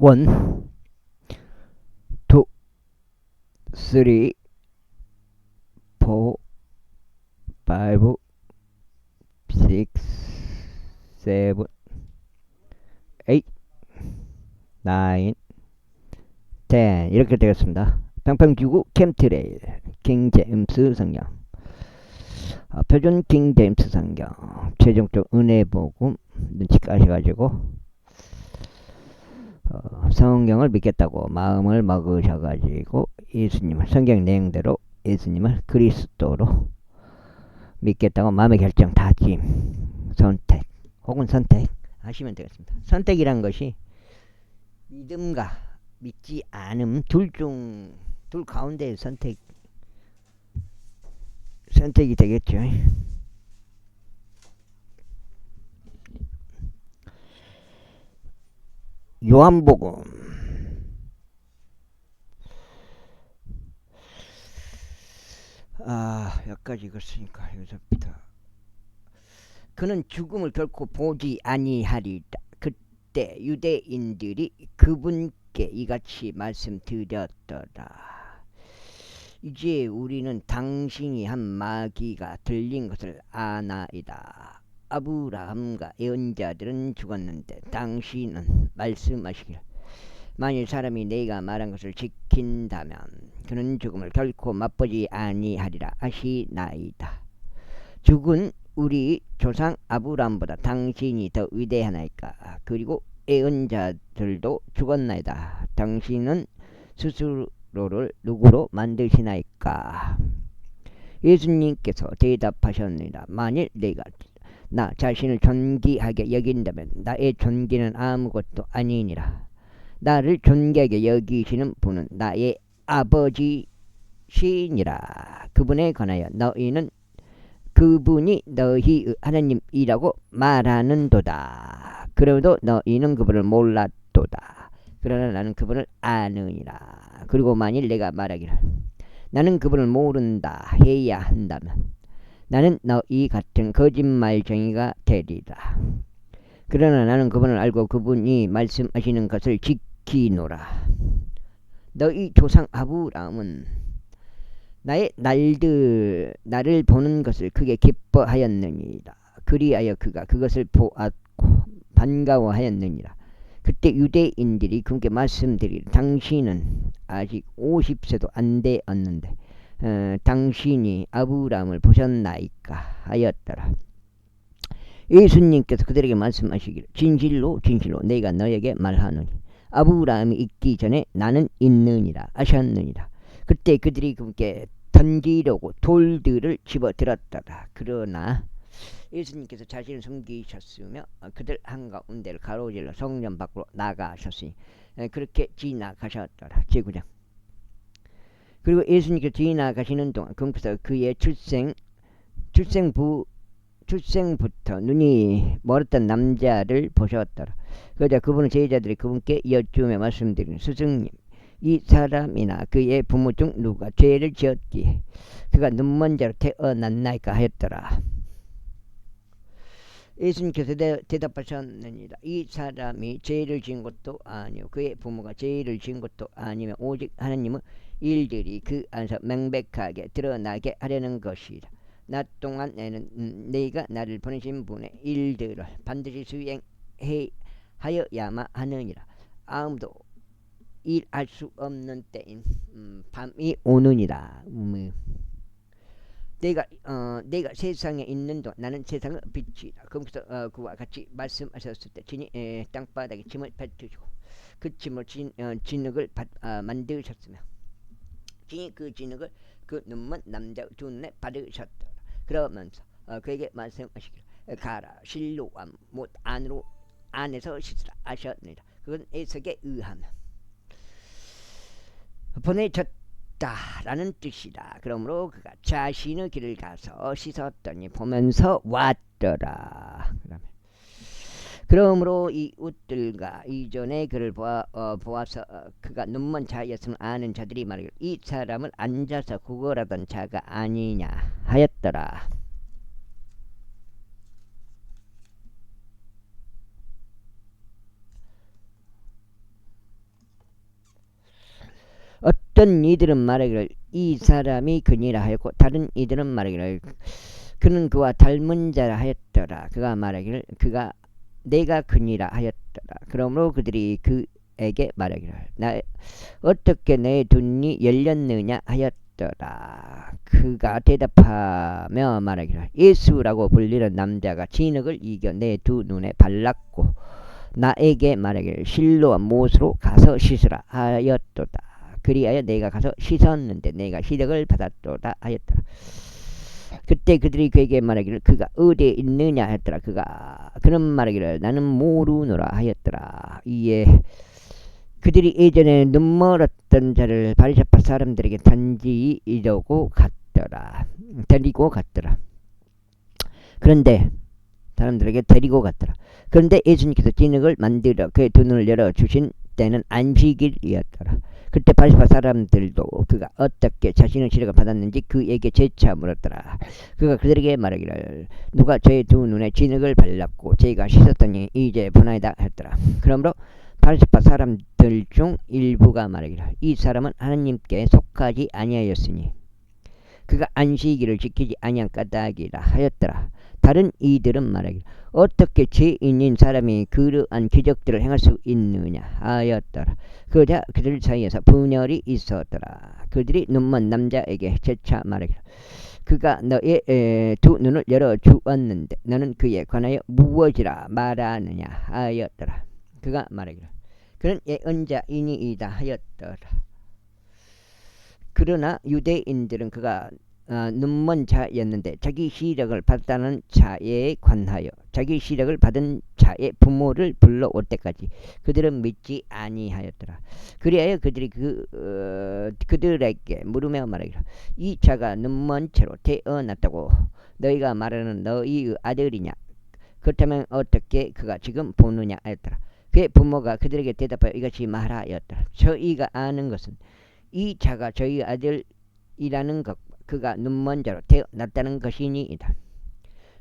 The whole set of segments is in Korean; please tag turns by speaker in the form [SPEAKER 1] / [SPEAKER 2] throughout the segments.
[SPEAKER 1] 1, 2, 3, 4, 5, 6, 7, 8, 9, 10 이렇게 되겠습니다. 평평지구 캠트레일 킹 제임스 성경, 표준 킹 제임스 성경, 최종적 은혜 복음 눈치 까셔가지고 성경을 믿겠다고 마음을 먹으셔가지고 예수님을, 성경 내용대로 예수님을 그리스도로 믿겠다고 마음의 결정, 다짐, 선택 혹은 선택 하시면 되겠습니다. 선택이란 것이 믿음과 믿지 않음 둘 가운데 선택이 되겠죠. 요한복음 8가지 읽었으니까 여기서부터. 그는 죽음을 결코 보지 아니하리라. 그때 유대인들이 그분께 이같이 말씀드렸더라. 이제 우리는 당신이 한 마귀가 들린 것을 아나이다. 아브라함과 예언자들은 죽었는데 당신은 말씀하시길, 만일 사람이 내가 말한 것을 지킨다면 그는 죽음을 결코 맛보지 아니하리라 하시나이다. 죽은 우리 조상 아브라함보다 당신이 더 위대하나이까? 그리고 예언자들도 죽었나이다. 당신은 스스로를 누구로 만드시나이까? 예수님께서 대답하셨느니라. 만일 내가 나 자신을 존귀하게 여긴다면 나의 존귀는 아무것도 아니니라. 나를 존귀하게 여기시는 분은 나의 아버지시니라. 그분에 관하여 너희는 그분이 너희의 하나님이라고 말하는도다. 그래도 너희는 그분을 몰랐도다. 그러나 나는 그분을 아느니라. 그리고 만일 내가 말하기를 나는 그분을 모른다 해야 한다면 나는 너희 같은 거짓말쟁이가 되리라. 그러나 나는 그분을 알고 그분이 말씀하시는 것을 지키노라. 너희 조상 아브라함은 나를 보는 것을 크게 기뻐하였느니라. 그리하여 그가 그것을 보았고 반가워하였느니라. 그때 유대인들이 그분께 말씀드리기를, 당신은 아직 50세도 안 되었는데 당신이 아브라함을 보셨나이까 하였더라. 예수님께서 그들에게 말씀하시기를, 진실로 진실로 내가 너에게 말하노니 아브라함이 있기 전에 나는 있느니라 하셨느니라. 그때 그들이 그분께 던지려고 돌들을 집어들었더라. 그러나 예수님께서 자신을 숨기셨으며 그들 한가운데를 가로질러 성전 밖으로 나가셨으니 그렇게 지나가셨더라. 제9장. 그리고 예수님께서 지나가시는 동안 그분께서 그의 출생부터 눈이 멀었던 남자를 보셨더라. 그러자 그분은 제자들이 그분께 여쭈며 말씀드리는, 스승님, 이 사람이나 그의 부모 중 누가 죄를 지었기에 그가 눈먼 자로 태어났나이까 하였더라. 예수님께서 대답하셨느니라. 이 사람이 죄를 지은 것도 아니요 그의 부모가 죄를 지은 것도 아니며 오직 하나님은 일들이 그 안에서 명백하게 드러나게 하려는 것이라. 나 동안 내가 나를 보내신 분의 일들을 반드시 수행하여야만 하느니라. 아무도 일할 수 없는 때인 밤이 오느니라. 내가 세상에 있는 동안 나는 세상의 빛이다. 그러면서 그와 같이 말씀하셨을 때 진이 땅바닥에 짐을 뱉으시고 그 짐을 진흙을 만드셨으며 진이 그 진흙을 그 눈먼 남자 두 눈에 받으셨다. 그러면서 그에게 말씀하시기를, 가라 실로암 못 안에서 씻으라 하셨느니라. 그건 해석에 의하면 보내졌다라는 뜻이다. 그러므로 그가 자신의 길을 가서 씻었더니 보면서 왔더라. 그러므로 이 옷들과 이전에 그를 보아서 그가 눈먼 자였음을 아는 자들이 말하기를, 이 사람은 앉아서 구걸하던 자가 아니냐 하였더라. 어떤 이들은 말하기를 이 사람이 그니라 하였고 다른 이들은 말하기를 그는 그와 닮은 자라 하였더라. 그가 말하기를 그가 내가 그니라 하였더라. 그러므로 그들이 그에게 말하기를 나 어떻게 내 눈이 열렸느냐 하였더라. 그가 대답하며 말하기를 예수라고 불리는 남자가 진흙을 이겨 내 두 눈에 발랐고 나에게 말하기를 실로와 못으로 가서 씻으라 하였도다. 그리하여 내가 가서 씻었는데 내가 시력을 받았도다 하였더라. 그때 그들이 그에게 말하기를 그가 어디에 있느냐 하였더라. 그는 말하기를 나는 모르노라 하였더라. 이에 그들이 예전에 눈멀었던 자를 바리새파 사람들에게 데리고 갔더라. 그런데 사람들에게 데리고 갔더라. 그런데 예수님께서 진흙을 만들어 그의 두 눈을 열어 주신 때는 안식일이었더라. 그때 바리새파 사람들도 그가 어떻게 자신의 시력을 받았는지 그에게 재차 물었더라. 그가 그들에게 말하기를 누가 저의 두 눈에 진흙을 발랐고 제가 씻었더니 이제 보나이다 했더라. 그러므로 바리새파 사람들 중 일부가 말하기를 이 사람은 하나님께 속하지 아니하였으니 그가 안식일을 지키지 아니한 까닭이라 하였더라. 다른 이들은 말하기를 어떻게 죄인인 사람이 그러한 기적들을 행할 수 있느냐 하였더라. 그러자 그들 사이에서 분열이 있었더라. 그들이 눈먼 남자에게 재차 말하기를 그가 너의 두 눈을 열어 주었는데 너는 그에 관하여 무엇이라 말하느냐 하였더라. 그가 말하기를 그는 예언자이니이다 하였더라. 그러나 유대인들은 그가 눈먼 자였는데 자기 시력을 받았다는 자에 관하여 자기 시력을 받은 자의 부모를 불러올 때까지 그들은 믿지 아니하였더라. 그리하여 그들이 그들에게 물으며 말하기를 이 자가 눈먼 채로 태어났다고 너희가 말하는 너희의 아들이냐? 그렇다면 어떻게 그가 지금 보느냐 하였더라. 그의 부모가 그들에게 대답하여 이같이 말하였더라. 저희가 아는 것은 이 자가 저희 아들이라는 것 그가 눈먼 자로 태어났다는 것이니이다.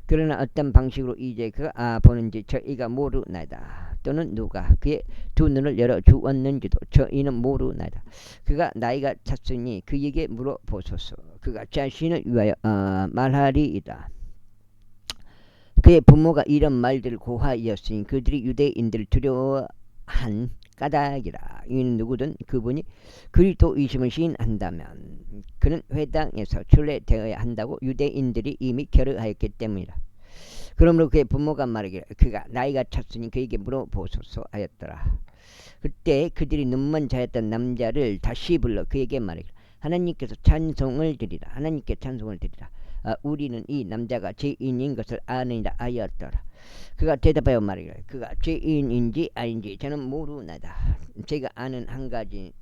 [SPEAKER 1] 그러나 어떤 방식으로 이제 그가 보는지 저희가 모르나이다. 또는 누가 그의 두 눈을 열어 주었는지도 저희는 모르나이다. 그가 나이가 찼으니 그에게 물어보소서. 그가 자신을 위하여 말하리이다. 그의 부모가 이런 말들을 고하였으니 그들이 유대인들을 두려워한 까닭이라. 이는 누구든 그분이 그리스도이심을 시인한다면 그는 회당에서 출례되어야 한다고 유대인들이 이미 결의하였기 때문이라. 그러므로 그의 부모가 말하기를 그가 나이가 찼으니 그에게 물어보소서 하였더라. 그때 그들이 눈먼 자였던 남자를 다시 불러 그에게 말하기를 하나님께 찬송을 드리라. 우리는 이 남자가 죄인인 것을 아느니라 하였더라. 그가 대답하여 말하기를 그가 죄인인지 아닌지 저는 모르나이다. 제가 아는 한 가지는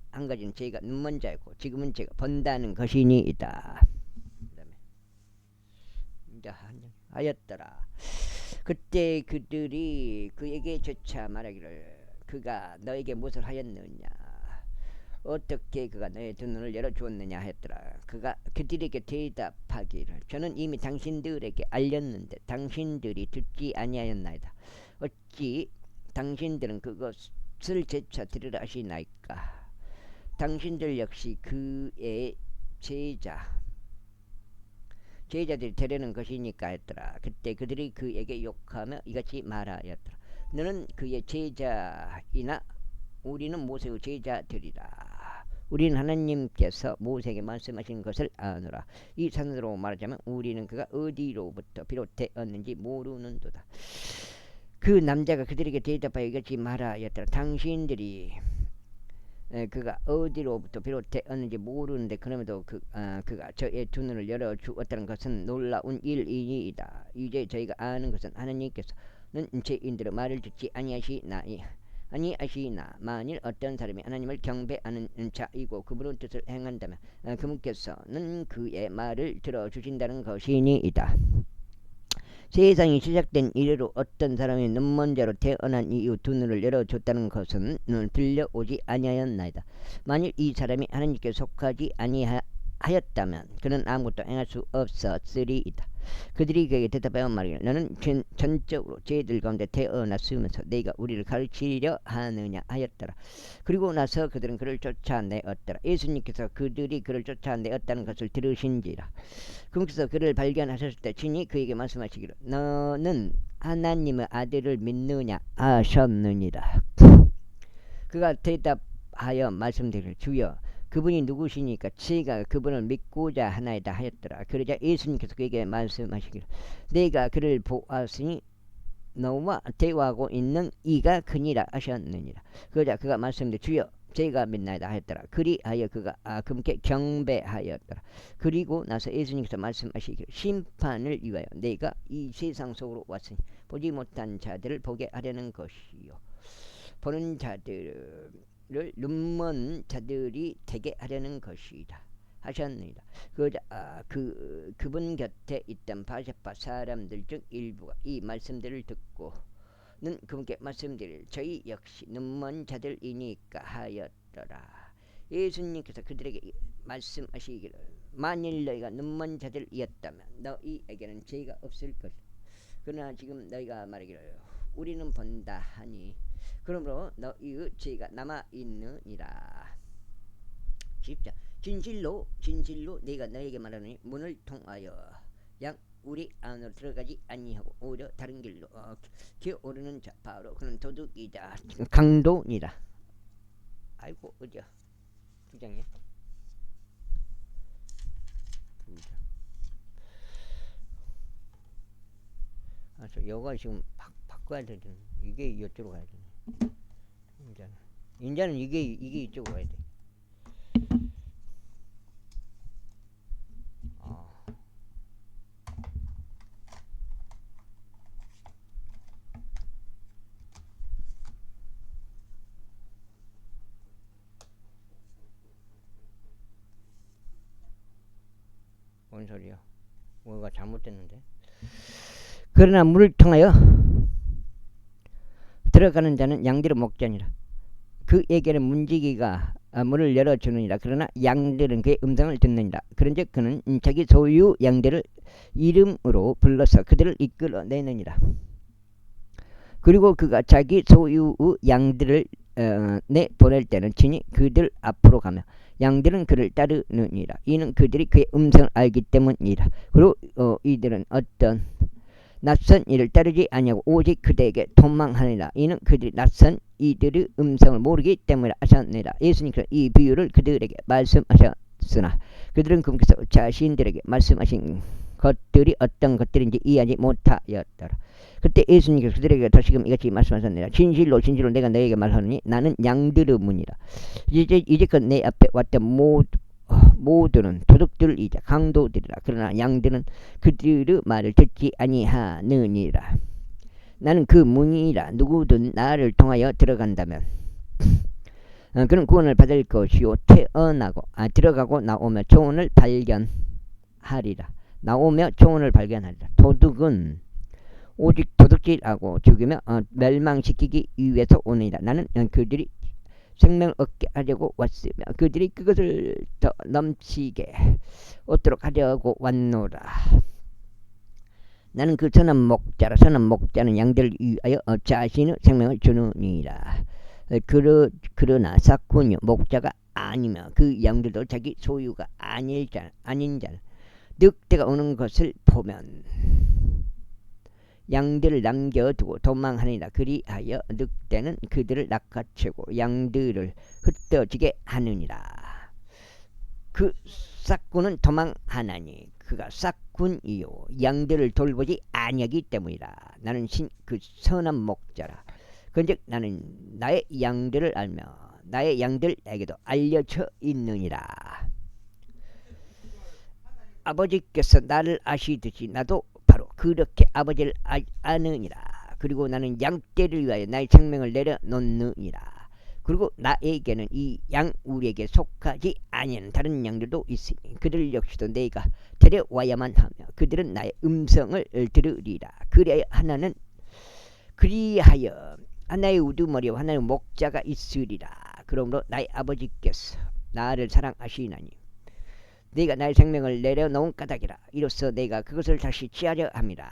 [SPEAKER 1] 제가 눈먼 자였고 지금은 제가 본다는 것이니이다. 하였더라. 그때 그들이 그에게 재차 말하기를 그가 너에게 무엇을 하였느냐? 어떻게 그가 너의 두 눈을 열어주었느냐 했더라. 그가 그들에게 대답하기를 저는 이미 당신들에게 알렸는데 당신들이 듣지 아니하였나이다. 어찌 당신들은 그것을 재차 들으라 하시나이까? 당신들 역시 그의 제자들이 되려는 것이니까 했더라. 그때 그들이 그에게 욕하며 이같이 말하였더라. 너는 그의 제자이나 우리는 모세의 제자들이라. 우리는 하나님께서 모세에게 말씀하신 것을 아노라. 이 산으로 말하자면 우리는 그가 어디로부터 비롯되었는지 모르는도다. 그 남자가 그들에게 대답하여 이같이 말하였더라. 당신들이 그가 어디로부터 비롯되었는지 모르는데 그럼에도 그가 저의 두 눈을 열어주었다는 것은 놀라운 일이니이다. 이제 저희가 아는 것은 하나님께서는 죄인들의 말을 듣지 아니하시나 만일 어떤 사람이 하나님을 경배하는 자이고 그분의 뜻을 행한다면 그분께서는 그의 말을 들어주신다는 것이니이다. 세상이 시작된 이래로 어떤 사람이 눈먼 자로 태어난 이후 두 눈을 열어줬다는 것은 들려오지 아니하였나이다. 만일 이 사람이 하나님께 속하지 하였다면 그는 아무것도 행할 수 없었으리이다. 그들이 그에게 대답하여 말하기를 너는 전적으로 저희들 가운데 태어났으면서 네가 우리를 가르치려 하느냐 하였더라. 그리고 나서 그들은 그를 쫓아내었더라. 예수님께서 그들이 그를 쫓아내었다는 것을 들으신지라. 그분께서 그를 발견하셨을 때 친히 그에게 말씀하시기를 너는 하나님의 아들을 믿느냐 하셨느니라. 그가 대답하여 말씀드리기를 주여 그분이 누구시니까 저희가 그분을 믿고자 하나이다 하였더라. 그러자 예수님께서 그에게 말씀하시기를 내가 그를 보았으니 너와 대화하고 있는 이가 그니라 하셨느니라. 그러자 그가 말씀드리기를 주여 제가 믿나이다 하였더라. 그리하여 그가 그분께 경배하였더라. 그리고 나서 예수님께서 말씀하시기를 심판을 위하여 내가 이 세상 속으로 왔으니 보지 못한 자들을 보게 하려는 것이요 보는 자들을 눈먼 자들이 되게 하려는 것이다 하셨느니라. 그분 곁에 있던 바세바 사람들 중 일부가 이 말씀들을 듣고는 그분께 말씀드릴 저희 역시 눈먼 자들이니까 하였더라. 예수님께서 그들에게 말씀하시기를 만일 너희가 눈먼 자들이었다면 너희에게는 죄가 없을 것이다. 그러나 지금 너희가 말하기를 우리는 본다 하니 그러므로 너희의 죄가 남아있느니라. 10절 진실로 내가 너희에게 말하노니 문을 통하여 양 우리 안으로 들어가지 아니하고 오히려 다른 길로 기어오르는 자 바로 그는 도둑이자 강도니라. 아이고 어디야 2장이야? 2장. 여가 지금 바꿔야 되는 이게 이쪽으로 가야 되네. 인자는 이게 이쪽으로 가야 돼. 뭔 소리야? 뭐가 잘못됐는데? 그러나 물을 통하여 들어가는 자는 양들의 목자니라. 그에게는 문지기가 문을 열어주느니라. 그러나 양들은 그의 음성을 듣느니라. 그런즉 그는 자기 소유 양들을 이름으로 불러서 그들을 이끌어내느니라. 그리고 그가 자기 소유의 양들을 내보낼 때는 친히 그들 앞으로 가며 양들은 그를 따르느니라. 이는 그들이 그의 음성을 알기 때문이라. 그리고 이들은 어떤 낯선 이를 따르지 아니하고 오직 그대에게 도망하니라. 이는 그들이 낯선 이들의 음성을 모르기 때문이라 하셨느니라. 예수님께서 이 비유를 그들에게 말씀하셨으나 그들은 그분께서 자신들에게 말씀하신 것들이 어떤 것들인지 이해하지 못하였더라. 그때 예수님께서 그들에게 다시금 이같이 말씀하셨느니라. 진실로 내가 너에게 말하노니 나는 양들의 문이라. 이제껏 내 앞에 왔던 모두는 도둑들이자 강도들이라. 그러나 양들은 그들의 말을 듣지 아니하느니라. 나는 그 문이라. 누구든 나를 통하여 들어간다면 그는 구원을 받을 것이요 들어가고 나오며 조언을 발견하리라. 도둑은 오직 도둑질하고 죽이며 멸망시키기 위해서 오느니라. 나는 그들이 생명을 얻게 하려고 왔으며 그들이 그것을 더 넘치게 얻도록 하려고 왔노라. 나는 그 선한 목자라. 선한 목자는 양들을 위하여 자신의 생명을 주느니라. 그러나 삭군요 목자가 아니며 그 양들도 자기 소유가 아닌 자는 늑대가 오는 것을 보면 양들을 남겨두고 도망하니라. 그리하여 늑대는 그들을 낚아채고 양들을 흩어지게 하느니라. 그 삭군은 도망하나니 그가 삭군이요 양들을 돌보지 아니하기 때문이라. 나는 그 선한 목자라. 그런즉 나는 나의 양들을 알며 나의 양들에게도 알려져 있느니라. 아버지께서 나를 아시듯이 나도 바로 그렇게 아버지를 아느니라. 그리고 나는 양떼를 위하여 나의 생명을 내려놓느니라. 그리고 나에게는 이 양 우리에게 속하지 아니하는 다른 양들도 있으니 그들 역시도 내가 데려와야만 하며 그들은 나의 음성을 들으리라. 그리하여 하나의 우두머리와 하나의 목자가 있으리라. 그러므로 나의 아버지께서 나를 사랑하시나니 내가 나의 생명을 내려놓은 까닭이라. 이로써 내가 그것을 다시 취하려 함이라.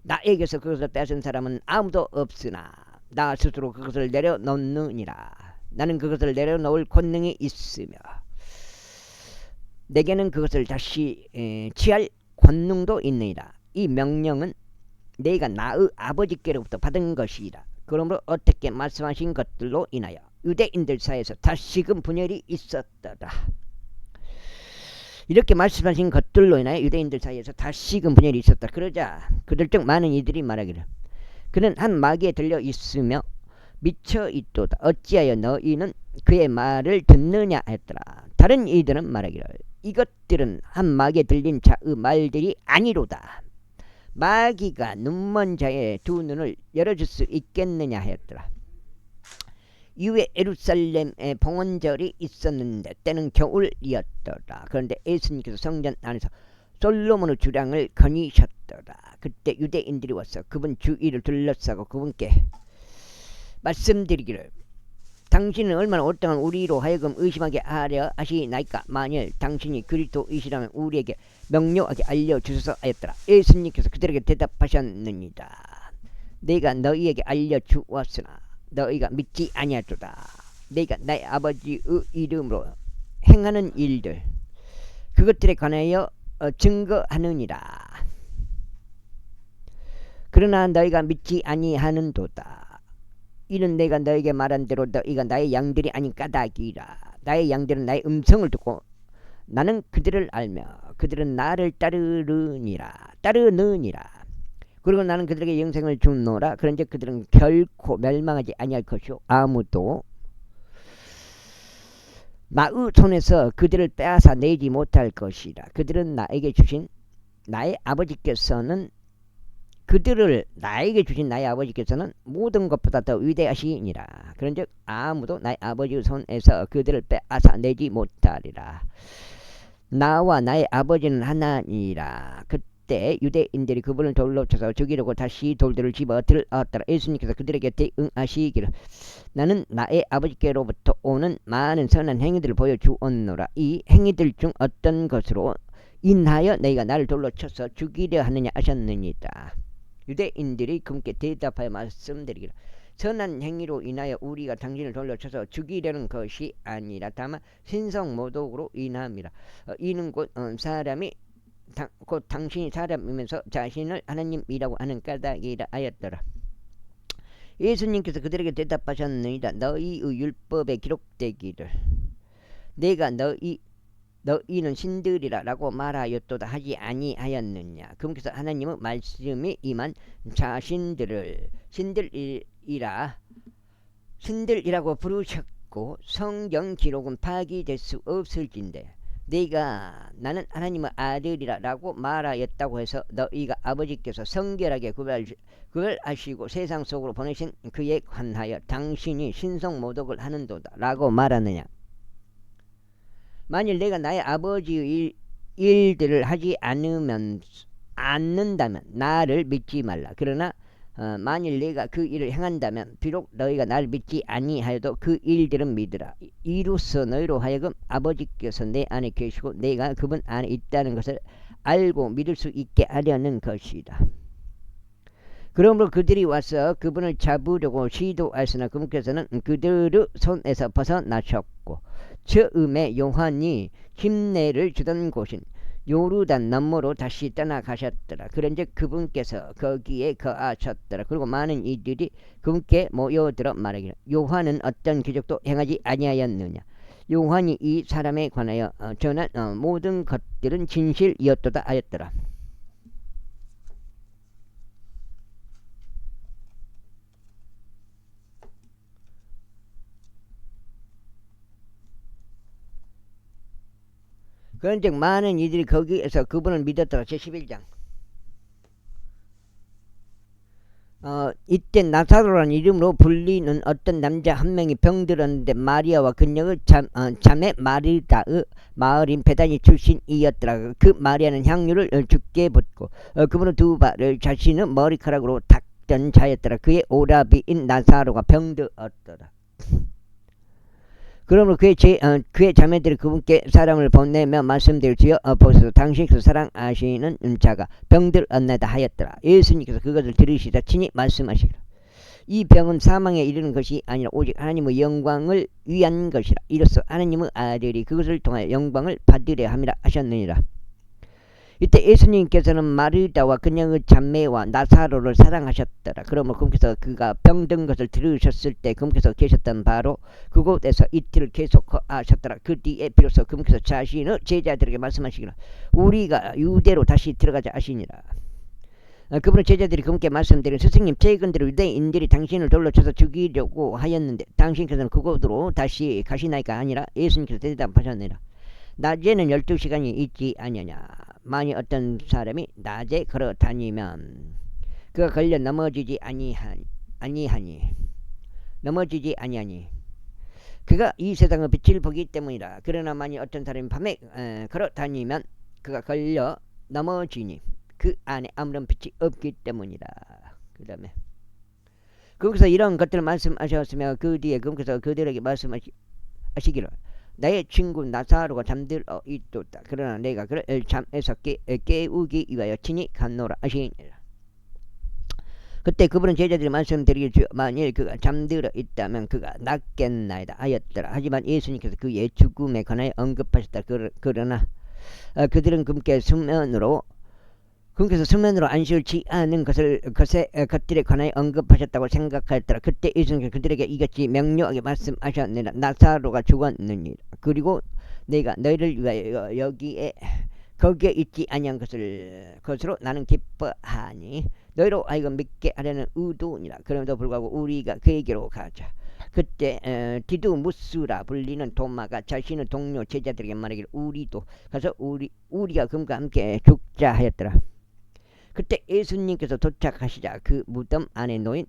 [SPEAKER 1] 나에게서 그것을 뺏은 사람은 아무도 없으나 나 스스로 그것을 내려놓느니라. 나는 그것을 내려놓을 권능이 있으며 내게는 그것을 다시 취할 권능도 있느니라. 이 명령은 내가 나의 아버지께로부터 받은 것이라. 그러므로 어떻게 말씀하신 것들로 인하여 유대인들 사이에서 다시금 분열이 있었더라. 이렇게 말씀하신 것들로 인하여 유대인들 사이에서 다시금 분열이 있었다. 그러자 그들 중 많은 이들이 말하기를 그는 한 마귀에 들려 있으며 미쳐 있도다. 어찌하여 너희는 그의 말을 듣느냐 했더라. 다른 이들은 말하기를 이것들은 한 마귀에 들린 자의 말들이 아니로다. 마귀가 눈먼 자의 두 눈을 열어줄 수 있겠느냐 하였더라. 이후에 예루살렘에 봉헌절이 있었는데 때는 겨울이었더라. 그런데 예수님께서 성전 안에서 솔로몬의 주량을 거니셨더라. 그때 유대인들이 와서 그분 주위를 둘러싸고 그분께 말씀드리기를 당신은 얼마나 오랫동안 우리로 하여금 의심하게 하려 하시나이까. 만일 당신이 그리스도이시라면 우리에게 명료하게 알려주소서 하였더라. 예수님께서 그들에게 대답하셨느니라. 내가 너희에게 알려주었으나 너희가 믿지 아니하도다. 내가 나의 아버지의 이름으로 행하는 일들 그것들에 관하여 증거하느니라. 그러나 너희가 믿지 아니하는도다. 이는 내가 너에게 말한 대로 너희가 나의 양들이 아닌 까닭이라. 나의 양들은 나의 음성을 듣고 나는 그들을 알며 그들은 나를 따르느니라. 그리고 나는 그들에게 영생을 주노라. 그런즉 그들은 결코 멸망하지 아니할 것이요 아무도 나의 손에서 그들을 빼앗아 내지 못할 것이라. 그들은 나에게 주신 나의 아버지께서는 모든 것보다 더 위대하시니라. 그런즉 아무도 나의 아버지의 손에서 그들을 빼앗아 내지 못하리라. 나와 나의 아버지는 하나니라. 그때 유대인들이 그분을 돌로 쳐서 죽이려고 다시 돌들을 집어 들었더라. 예수님께서 그들에게 대응하시기를 나는 나의 아버지께로부터 오는 많은 선한 행위들을 보여주었노라. 이 행위들 중 어떤 것으로 인하여 너희가 나를 돌로 쳐서 죽이려 하느냐 하셨느니라. 유대인들이 그분께 대답하여 말씀드리기를 선한 행위로 인하여 우리가 당신을 돌로 쳐서 죽이려는 것이 아니라 다만 신성모독으로 인함이라. 이는 곧 당신이 사람이면서 자신을 하나님이라고 하는 까닭이라 하였더라. 예수님께서 그들에게 대답하셨느니라. 너희의 율법에 기록되기를 내가 너희는 신들이라 라고 말하였도다 하지 아니하였느냐. 그분께서 하나님의 말씀이 임한 자신들을 신들이라고 부르셨고 성경 기록은 파기될 수 없을진데 네가 나는 하나님의 아들이라 라고 말하였다고 해서 너희가 아버지께서 성결하게 구별하시고 세상 속으로 보내신 그에 관하여 당신이 신성모독을 하는도다 라고 말하느냐. 만일 내가 나의 아버지의 일들을 하지 않는다면 나를 믿지 말라. 그러나 만일 내가 그 일을 행한다면 비록 너희가 나를 믿지 아니하여도 그 일들은 믿으라. 이로써 너희로 하여금 아버지께서 내 안에 계시고 내가 그분 안에 있다는 것을 알고 믿을 수 있게 하려는 것이다. 그러므로 그들이 와서 그분을 잡으려고 시도하였으나 그분께서는 그들의 손에서 벗어나셨고 처음에 요한이 침례를 주던 곳인 요르단 너머로 다시 떠나가셨더라. 그런즉 그분께서 거기에 거하셨더라. 그리고 많은 이들이 그분께 모여들어 말하기를 요한은 어떤 기적도 행하지 아니하였느냐. 요한이 이 사람에 관하여 전한 모든 것들은 진실이었도다 하였더라. 그런즉 많은 이들이 거기에서 그분을 믿었더라. 제11장. 이때 나사로라는 이름으로 불리는 어떤 남자 한 명이 병들었는데 마리아와 그녀의 자매 마리다의 마을인 베다니 출신이었더라. 그 마리아는 향유를 죽게 붓고 그분의 두 발을 자신의 머리카락으로 닦던 자였더라. 그의 오라비인 나사로가 병들었더라. 그러므로 그의 자매들이 그분께 사람을 보내며 말씀드릴지어 보소서 당신께서 사랑하시는 자가 병들 얻나이다 하였더라. 예수님께서 그것을 들으시자 친히 말씀하시기를 이 병은 사망에 이르는 것이 아니라 오직 하나님의 영광을 위한 것이라. 이로써 하나님의 아들이 그것을 통하여 영광을 받으려 함이라 하셨느니라. 이때 예수님께서는 마르다와 그녀의 자매와 나사로를 사랑하셨더라. 그러므로 그분께서 그가 병든 것을 들으셨을 때 그분께서 계셨던 바로 그곳에서 이틀을 계속 하셨더라. 그 뒤에 비로소 그분께서 자신의 제자들에게 말씀하시기를 우리가 유대로 다시 들어가자 하시니라. 그분의 제자들이 그분께 말씀드린 스승님 최근대로 유대인들이 당신을 돌로 쳐서 죽이려고 하였는데 당신께서는 그곳으로 다시 가시나이까 아니라 예수님께서 대답하셨느니라. 낮에는 12시간이 있지 아니냐. 만일 어떤 사람이 낮에 걸어 다니면 그가 걸려 넘어지지 아니하니 그가 이 세상의 빛을 보기 때문이라. 그러나 만일 어떤 사람이 밤에 걸어 다니면 그가 걸려 넘어지니 그 안에 아무런 빛이 없기 때문이라. 그 다음에 거기서 이런 것들을 말씀하셨으며 그 뒤에 그분께서 그들에게 말씀하시기를 나의 친구 나사로가 잠들어 있도다. 그러나 내가 그를 잠에서 깨우기 위하여 친히 갔노라 하시니라. 그때 그분은 제자들이 말씀드리기를 만일 그가 잠들어 있다면 그가 낫겠나이다 하였더라. 하지만 예수님께서 그의 죽음에 관하여 언급하셨다. 그러나 그들은 그분께서 수면으로 안식을 취하는 것들에 관하여 언급하셨다고 생각하였더라. 그때 예수님께서 그들에게 이같이 명료하게 말씀하셨느니라. 나사로가 죽었느니라. 그리고 내가 너희를 위하여 거기에 있지 아니한 것으로 나는 기뻐하니 너희로 하여금 믿게 하려는 의도니라. 그럼에도 불구하고 우리가 그에게로 가자. 그때 디두무스라 불리는 도마가 자신의 동료 제자들에게 말하기를 우리도 가서 우리가 그분과 함께 죽자 하였더라. 그때 예수님께서 도착하시자 그 무덤 안에 놓인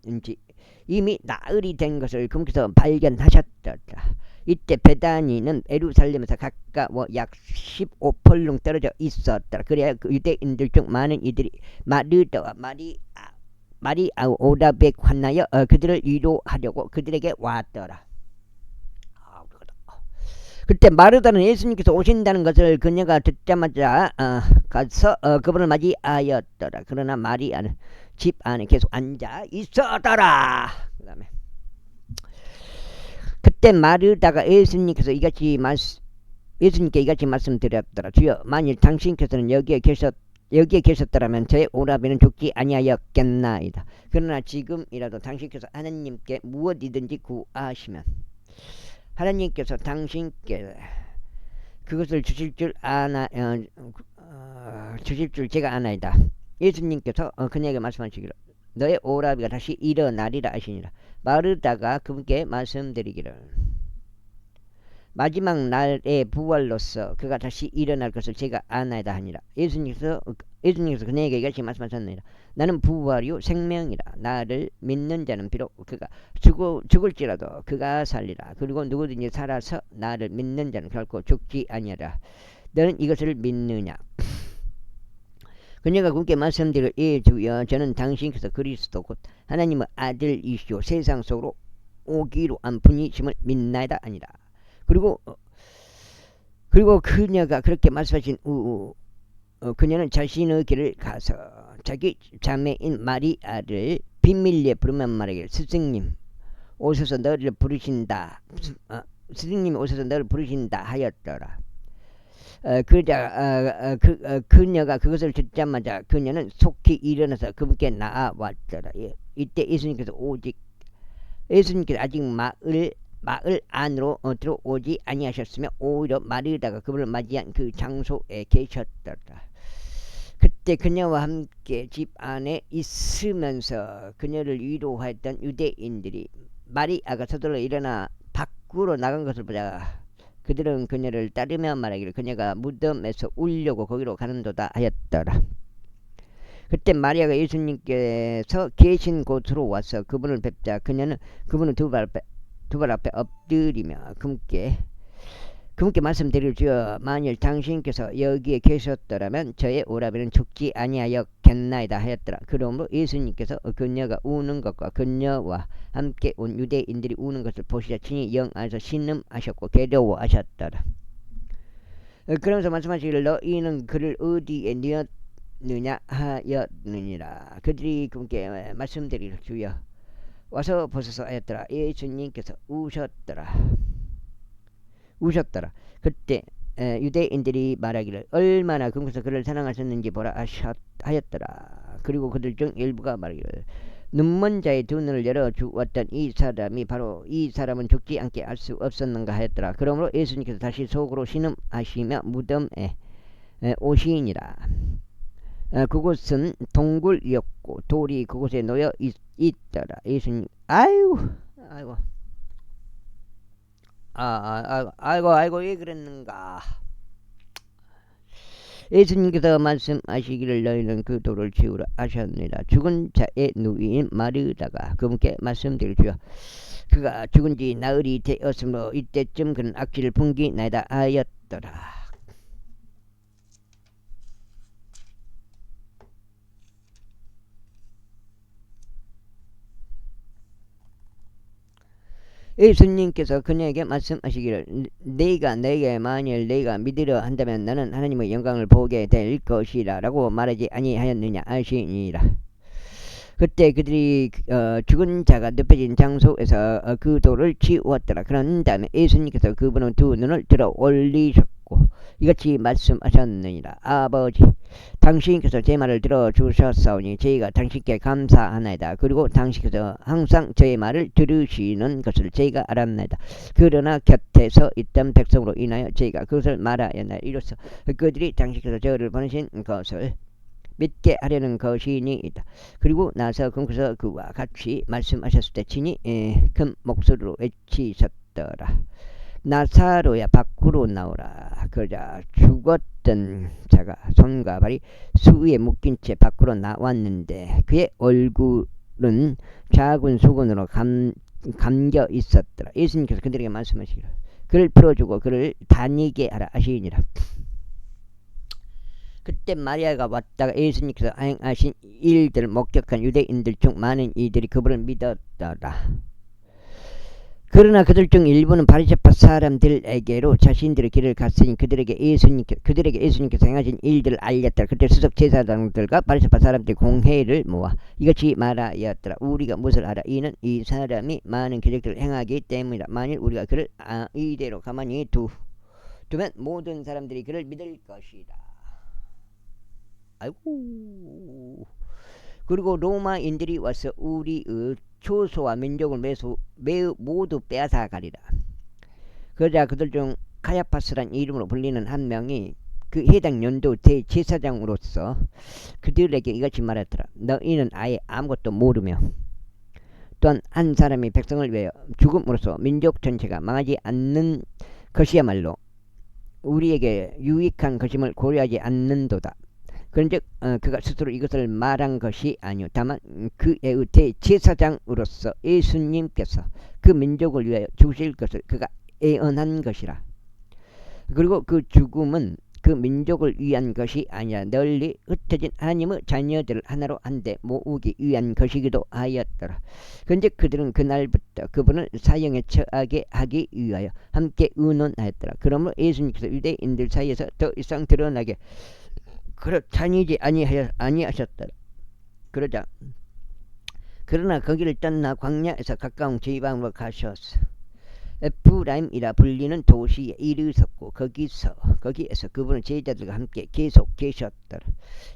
[SPEAKER 1] 이미 나흘이 된 것을 그분께서 발견하셨더라. 이때 베다니는 예루살렘에서 가까워 약 15펄lun 떨어져 있었더라. 그래야 그 유대인들 중 많은 이들이 마르다와 마리아 오답에 관하여 그들을 위로하려고 그들에게 왔더라. 그때 마르다는 예수님께서 오신다는 것을 그녀가 듣자마자 가서 그분을 맞이하였더라. 그러나 마리아는 집 안에 계속 앉아 있었더라. 그다음에 그때 마르다가 예수님께 이같이 말씀드렸더라. 주여 만일 당신께서는 여기에 계셨더라면 저의 오라비는 죽지 아니하였겠나이다. 그러나 지금이라도 당신께서 하나님께 무엇이든지 구하시면 하나님께서 당신께 그것을 주실 줄 제가 아나이다. 예수님께서 그녀에게 말씀하시기를 너의 오라비가 다시 일어나리라 하시니라. 마르다가 그분께 말씀드리기를 마지막 날의 부활로서 그가 다시 일어날 것을 제가 아나이다 하니라. 예수님께서 그녀에게 이같이 말씀하셨느니라. 나는 부활이요 생명이라. 나를 믿는 자는 비록 그가 죽을지라도 그가 살리라. 그리고 누구든지 살아서 나를 믿는 자는 결코 죽지 아니하라. 너는 이것을 믿느냐? 그녀가 그분께 말씀드릴 예 주여 저는 당신께서 그리스도 곧 하나님의 아들이시오 세상 속으로 오기로 한 분이심을 믿나이다 아니라. 그리고 그녀가 그렇게 말씀하신 그녀는 자신의 길을 가서 자기 자매인 마리아를 비밀리에 부르며 말하기를 스승님 오셔서 너를 부르신다. 스승님이 오셔서 너를 부르신다 하였더라. 그녀가 그것을 듣자마자 그녀는 속히 일어나서 그분께 나아왔더라. 이때 예수님께서 아직 마을 안으로 들어오지 아니하셨으며 오히려 마르다가 그분을 맞이한 그 장소에 계셨더라. 그때 그녀와 함께 집 안에 있으면서 그녀를 위로하였던 유대인들이 마리아가 서둘러 일어나 밖으로 나간 것을 보자 그들은 그녀를 따르며 말하기를 그녀가 무덤에서 울려고 거기로 가는도다 하였더라. 그때 마리아가 예수님께서 계신 곳으로 와서 그분을 뵙자 그녀는 그분을 두 발 앞에 엎드리며 그분께 말씀드릴 주여 만일 당신께서 여기에 계셨더라면 저의 오라비는 죽지 아니하였겠나이다. 겠나이다 하였더라. 그러므로 예수님께서 그녀가 우는 것과 그녀와 함께 온 유대인들이 우는 것을 보시자 친히 영 안에서 신음하셨고 괴로워하셨더라. 그러면서 말씀하시기를 너희는 그를 어디에 뉘었느냐 하였느니라. 그들이 그분께 말씀드리기를 주여 와서 보소서 하였더라. 예수님께서 우셨더라. 그때 유대인들이 말하기를 얼마나 그분께서 그를 사랑하셨는지 보라 하였더라. 그리고 그들 중 일부가 말하기를 눈먼 자의 두 눈을 열어 주었던 이 사람이 바로 이 사람은 죽지 않게 할 수 없었는가 하였더라. 그러므로 예수님께서 다시 속으로 신음하시며 무덤에 오시니라. 그곳은 동굴이었고 돌이 그곳에 놓여 있더라. 예수님 아이고 왜 그랬는가. 예수님께서 말씀하시기를 너희는 그 돌을 치우라 하셨느니라. 죽은 자의 누이인 마르다가 그분께 말씀드릴 주여 그가 죽은 지 나흘이 되었으므로 이때쯤 그는 악취를 풍기나이다 하였더라. 예수님께서 그녀에게 말씀하시기를 네가 내게 만일 네가 믿으려 한다면 나는 하나님의 영광을 보게 될 것이라 라고 말하지 아니하였느냐 하시니라. 그때 그들이 죽은 자가 눕혀진 장소에서 그 돌을 치우었더라. 그런 다음에 예수님께서 그분의 두 눈을 들어 올리셨고 이같이 말씀하셨느니라. 아버지 당신께서 제 말을 들어주셨사오니 저희가 당신께 감사하나이다. 그리고 당신께서 항상 저의 말을 들으시는 것을 저희가 알았나이다. 그러나 곁에서 있던 백성으로 인하여 저희가 그것을 말하였나이다. 이로써 그들이 당신께서 저를 보내신 것을 믿게 하려는 것이니이다. 그리고 나서 그분께서 그와 같이 말씀하셨을 때 친히 큰 목소리로 외치셨더라. 나사로야 밖으로 나오라. 그러자 죽었던 자가 손과 발이 수위에 묶인 채 밖으로 나왔는데 그의 얼굴은 작은 수건으로 감겨 있었더라. 예수님께서 그들에게 말씀하시기를 그를 풀어주고 그를 다니게 하라 하시니라. 그때 마리아가 왔다가 예수님께서 행하신 일들을 목격한 유대인들 중 많은 이들이 그분을 믿었더라. 그러나 그들 중 일부는 바리새파 사람들에게로 자신들의 길을 갔으니 그들에게 예수님께서 행하신 일들을 알렸더라. 그때 수석 제사장들과 바리새파 사람들이 공회를 모아 이같이 말하였더라. 우리가 무엇을 알아? 이는 이 사람이 많은 기적들을 행하기 때문이다. 만일 우리가 그를 이대로 가만히 두면 모든 사람들이 그를 믿을 것이다. 아이고. 그리고 로마인들이 와서 우리의 초소와 민족을 매우 모두 빼앗아가리라. 그러자 그들 중 카야파스란 이름으로 불리는 한 명이 그 해당 연도 대제사장으로서 그들에게 이같이 말했더라. 너희는 아예 아무것도 모르며 또한 한 사람이 백성을 위하여 죽음으로써 민족 전체가 망하지 않는 것이야말로 우리에게 유익한 것임을 고려하지 않는도다. 그런즉 그가 스스로 이것을 말한 것이 아니요 다만 그의 대제사장으로서 예수님께서 그 민족을 위하여 죽으실 것을 그가 예언한 것이라. 그리고 그 죽음은 그 민족을 위한 것이 아니라 널리 흩어진 하나님의 자녀들을 하나로 한데 모으기 위한 것이기도 하였더라. 그런즉 그들은 그날부터 그분을 사형에 처하게 하기 위하여 함께 의논하였더라. 그러므로 예수님께서 유대인들 사이에서 더 이상 드러나게 다니지 아니하셨더라. 그러나 거기를 떠나 광야에서 가까운 지방으로 가셨어. 에프라임이라 불리는 도시에 이르셨고 거기에서 그분은 제자들과 함께 계속 계셨더라.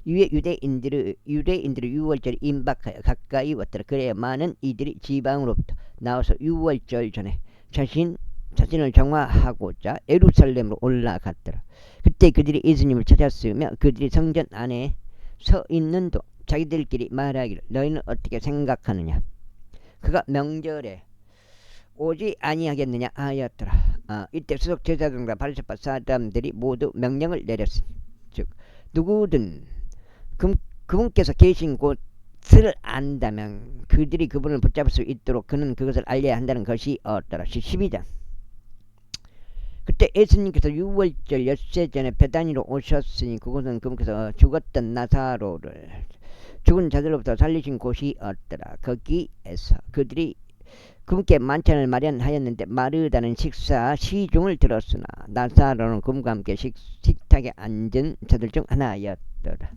[SPEAKER 1] 이에 유대인들의 유월절이 임박하여 가까이 왔더라. 그래야 많은 이들이 지방으로부터 나와서 유월절 전에 자신을 정화하고자 예루살렘으로 올라갔더라. 그때 그들이 예수님을 찾았으며 그들이 성전 안에 서 있는 동 자기들끼리 말하기를 너희는 어떻게 생각하느냐? 그가 명절에 오지 아니하겠느냐 하였더라. 이때 수석 제사장과 바리새파 사람들이 모두 명령을 내렸으니 즉 누구든 그분께서 계신 곳을 안다면 그들이 그분을 붙잡을 수 있도록 그는 그것을 알려야 한다는 것이었더라. 12장. 그때 예수님께서 유월절 엿새 전에 베다니로 오셨으니 그곳은 그분께서 죽었던 나사로를 죽은 자들로부터 살리신 곳이 없더라. 거기에서 그들이 그분께 만찬을 마련하였는데 마르다는 식사 시중을 들었으나 나사로는 그분과 함께 식탁에 앉은 자들 중 하나였더라.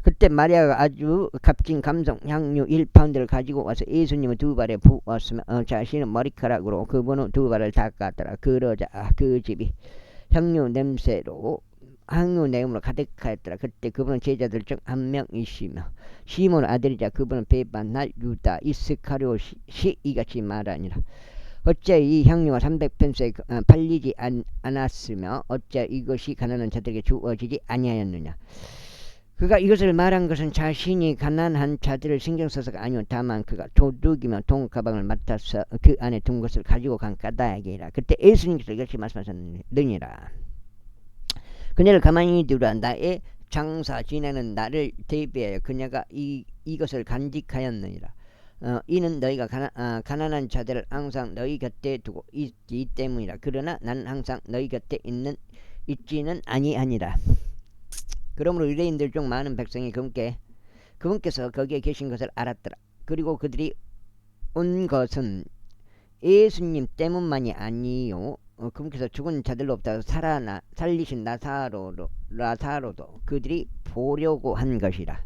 [SPEAKER 1] 그때 마리아가 아주 값진 감성 향유 1파운드를 가지고 와서 예수님의 두 발에 부었으며 자신의 머리카락으로 그분의 두 발을 닦았더라. 그러자 그 집이 향유 냄새로 향유 내음으로 가득하였더라. 그때 그분은 제자들 중 한 명이시며 시몬 아들이자 그분은 배반할 유다 이스카리옷이 이같이 말하니라. 어째 이 향유가 300편스에 팔리지 않았으며 어째 이것이 가난한 자들에게 주어지지 아니하였느냐. 그가 이것을 말한 것은 자신이 가난한 자들을 신경 써서가 아니오 다만 그가 도둑이며 돈가방을 맡아서 그 안에 둔 것을 가지고 간 까닭이라. 그때 예수님께서 이렇게 말씀하셨느니라. 그녀를 가만히 두라. 나의 장사 지내는 나를 대비하여 그녀가 이것을 간직하였느니라. 이는 너희가 가난한 자들을 항상 너희 곁에 두고 있기 때문이라. 그러나 나는 항상 너희 곁에 있지는 아니하니라. 그러므로 유대인들 중 많은 백성이 그분께서 거기에 계신 것을 알았더라. 그리고 그들이 온 것은 예수님 때문만이 아니요 그분께서 죽은 자들로부터 살리신 나사로도 그들이 보려고 한 것이라.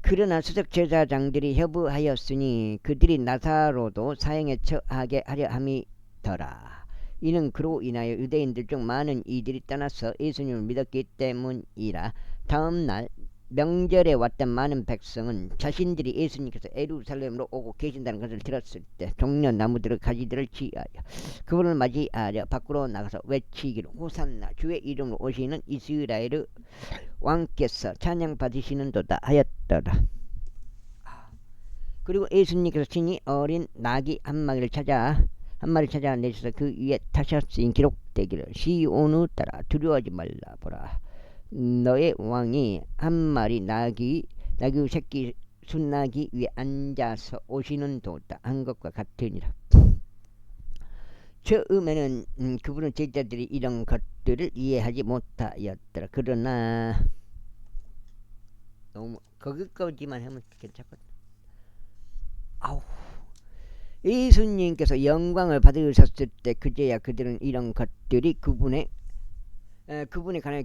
[SPEAKER 1] 그러나 수석 제사장들이 협의하였으니 그들이 나사로도 사형에 처하게 하려 함이더라. 이는 그로 인하여 유대인들 중 많은 이들이 떠나서 예수님을 믿었기 때문이라. 다음날 명절에 왔던 많은 백성은 자신들이 예수님께서 예루살렘으로 오고 계신다는 것을 들었을 때 종려 나무들의 가지들을 지하여 그분을 맞이하려 밖으로 나가서 외치기로 호산나 주의 이름으로 오시는 이스라엘의 왕께서 찬양 받으시는도다 하였더라. 그리고 예수님께서 친히 어린 나귀 한 마리를 찾아내셔서 그 위에 타셨으니 기록되기를 시온을 따라 두려워하지 말라. 보라 너의 왕이 한 마리 나귀 새끼 순나귀 위에 앉아서 오시는 도다 한 것과 같으니라. 처음에는 그분은 제자들이 이런 것들을 이해하지 못하였더라. 그러나 너무 거기까지만 하면 괜찮거든. 예수님께서 영광을 받으셨을 때 그제야 그들은 이런 것들이 그분의 관하여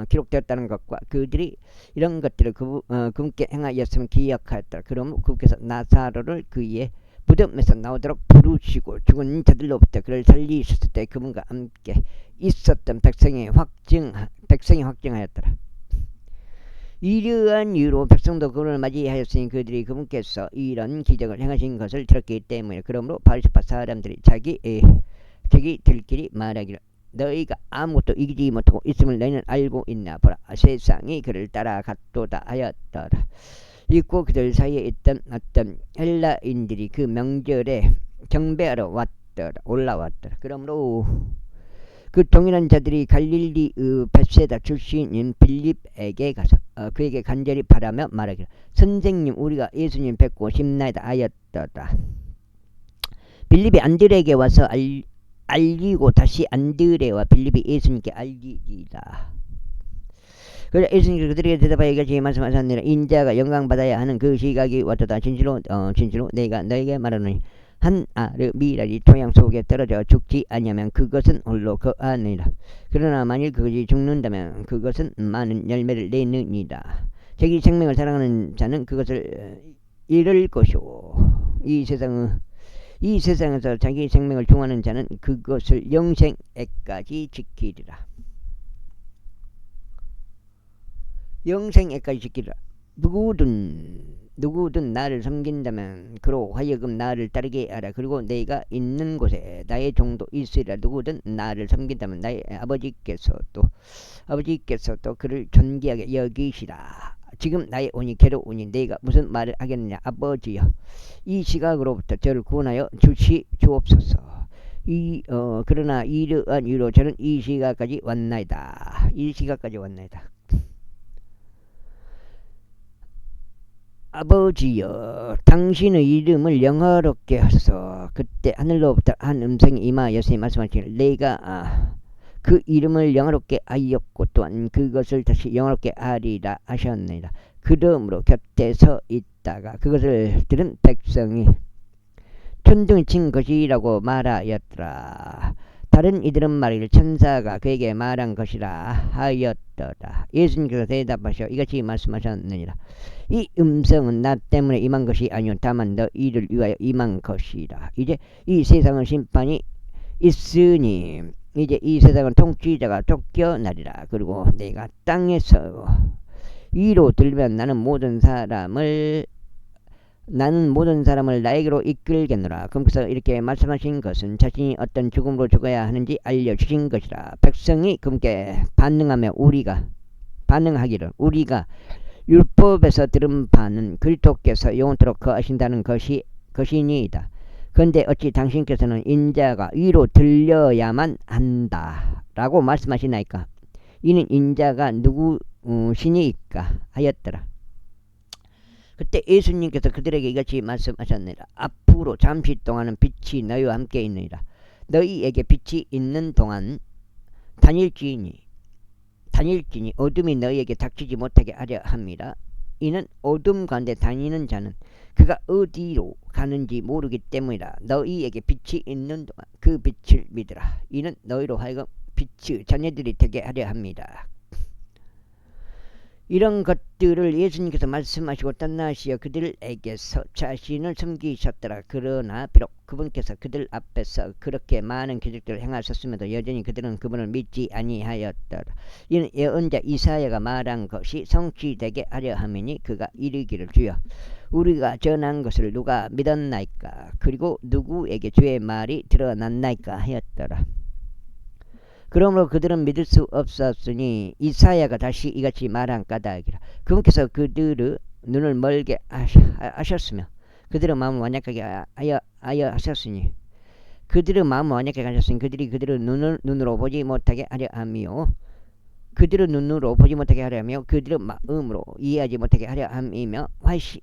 [SPEAKER 1] 기록되었다는 것과 그들이 이런 것들을 그분께 행하였으면 기억하였더라. 그러므로 그분께서 나사로를 그의 무덤에서 나오도록 부르시고 죽은 자들로부터 그를 살리셨을 때 그분과 함께 있었던 백성이 확증하였더라. 이러한 이유로 백성도 그분을 맞이하였으니 그들이 그분께서 이런 기적을 행하신 것을 들었기 때문에. 그러므로 바리새파 사람들이 자기들끼리 말하기를 너희가 아무것도 이기지 못하고 있음을 너희는 알고 있나. 보라 세상이 그를 따라갔도다 하였더라. 있고 그들 사이에 있던 어떤 헬라인들이 그 명절에 경배하러 올라왔더라. 그러므로 그 동일한 자들이 갈릴리 벳세다 출신인 빌립에게 가서 그에게 간절히 바라며 말하기를 선생님 우리가 예수님 뵙고 싶나이다 하였더라. 빌립이 안드레에게 와서 알리고 다시 안드레와 빌립이 예수님께 알리리라. 그래서 예수님께서 그들에게 대답하여 이같이 말씀하셨느니라. 인자가 영광받아야 하는 그 시각이 왔도다. 진실로 내가 너에게 말하노니 한 알의 미랄이 토양 속에 떨어져 죽지 아니하면 그것은 홀로 거하느니라. 그러나 만일 그것이 죽는다면 그것은 많은 열매를 내느니라. 자기 생명을 사랑하는 자는 그것을 잃을 것이요 이 세상에서 자기 생명을 중하는 자는 그것을 영생에까지 지키리라. 영생에까지 지키리라. 누구든 나를 섬긴다면 그로 하여금 나를 따르게 하라. 그리고 내가 있는 곳에 나의 종도 있으리라. 누구든 나를 섬긴다면 나의 아버지께서도 그를 존귀하게 여기시라. 지금 나의 온이 괴로우니 내가 무슨 말을 하겠느냐. 아버지여 이 시각으로부터 저를 구원하여 주옵소서. 그러나 이러한 이유로 저는 이 시각까지 왔나이다. 아버지여 당신의 이름을 영화롭게 하소서. 그때 하늘로부터 한 음성이 임하였으니 말씀하시기를 내가 그 이름을 영화롭게 하였고 또한 그것을 다시 영화롭게 하리라 하셨느니라. 그러므로 곁에 서 있다가 그것을 들은 백성이 천둥이 친 것이라고 말하였더라. 다른 이들은 말하기를 천사가 그에게 말한 것이라 하였더라. 예수님께서 대답하셔 이같이 말씀하셨느니라. 이 음성은 나 때문에 임한 것이 아니오 다만 너희를 위하여 임한 것이라. 이제 이 세상은 심판이 있으니 이제 이 세상은 통치자가 쫓겨나리라. 그리고 내가 땅에서 위로 들면 나는 모든 사람을 나에게로 이끌겠노라. 그래서 이렇게 말씀하신 것은 자신이 어떤 죽음으로 죽어야 하는지 알려주신 것이라. 백성이 그분께 반응하기를 우리가 율법에서 들은 바는 그리스도께서 영원토록 거하신다는 것이니이다. 그런데 어찌 당신께서는 인자가 위로 들려야만 한다 라고 말씀하시나이까. 이는 인자가 누구시니까 하였더라. 그때 예수님께서 그들에게 이같이 말씀하셨느니라. 앞으로 잠시 동안은 빛이 너희와 함께 있느니라. 너희에게 빛이 있는 동안 다닐지니 어둠이 너희에게 닥치지 못하게 하려 함이라. 이는 어둠 가운데 다니는 자는 그가 어디로 가는지 모르기 때문이라. 너희에게 빛이 있는 동안 그 빛을 믿으라. 이는 너희로 하여금 빛의 자녀들이 되게 하려 합니다. 이런 것들을 예수님께서 말씀하시고 떠나시어 그들에게서 자신을 숨기셨더라. 그러나 비록 그분께서 그들 앞에서 그렇게 많은 기적들을 행하셨음에도 여전히 그들은 그분을 믿지 아니하였더라. 이는 예언자 이사야가 말한 것이 성취되게 하려 함이니 그가 이르기를 주여 우리가 전한 것을 누가 믿었나이까. 그리고 누구에게 주의 말이 드러났나이까 하였더라. 그러므로 그들은 믿을 수 없었으니 이사야가 다시 이같이 말한 까닭이라. 그분께서 그들의 눈을 멀게 하셨으며 그들의 마음을 완약하게 하여 하셨으니 그들의 그들이 그들의 눈으로 보지 못하게 하려 함이요 그들의 마음으로 이해하지 못하게 하려 함이며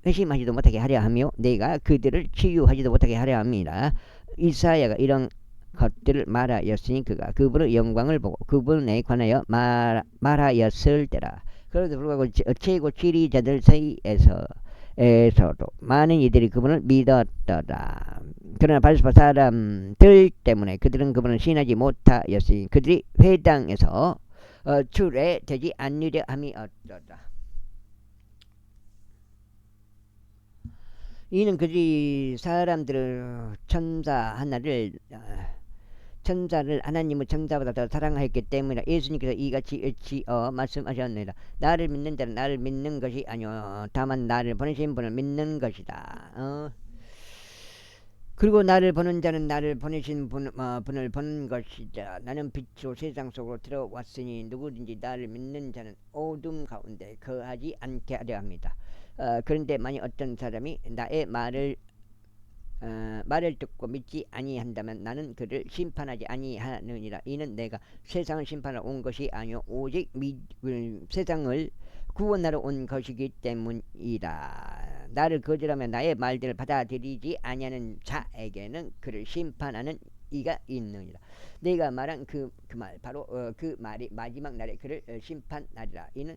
[SPEAKER 1] 회심하지도 못하게 하려 함이요 내가 그들을 치유하지도 못하게 하려 함이라. 이사야가 이런 것들을 말하였으니 그가 그분의 영광을 보고 그분에 관하여 말하였을 때라. 그런데 불구하고 최고 지리자들 사이에서도 많은 이들이 그분을 믿었더라. 그러나 바리새파 사람들 때문에 그들은 그분을 신하지 못하였으니 그들이 회당에서 출애되지 않으려 함이었더라. 이는 그들이 천사를 하나님의 천사보다 더 사랑하였기 때문이라. 예수님께서 이같이 말씀하셨느니라. 나를 믿는 자는 나를 믿는 것이 아니오 다만 나를 보내신 분을 믿는 것이다. 그리고 나를 보는 자는 나를 보내신 분을 보는 것이다. 나는 빛으로 세상 속으로 들어왔으니 누구든지 나를 믿는 자는 어둠 가운데 거하지 않게 하려 합니다. 그런데 만약 어떤 사람이 나의 말을 듣고 믿지 아니한다면 나는 그를 심판하지 아니하느니라. 이는 내가 세상을 심판하러 온 것이 아니요 오직 세상을 구원하러 온 것이기 때문이라. 나를 거절하며 나의 말들을 받아들이지 아니하는 자에게는 그를 심판하는 이가 있느니라. 내가 말한 그 말 바로 그 말이 마지막 날에 그를 심판하리라. 이는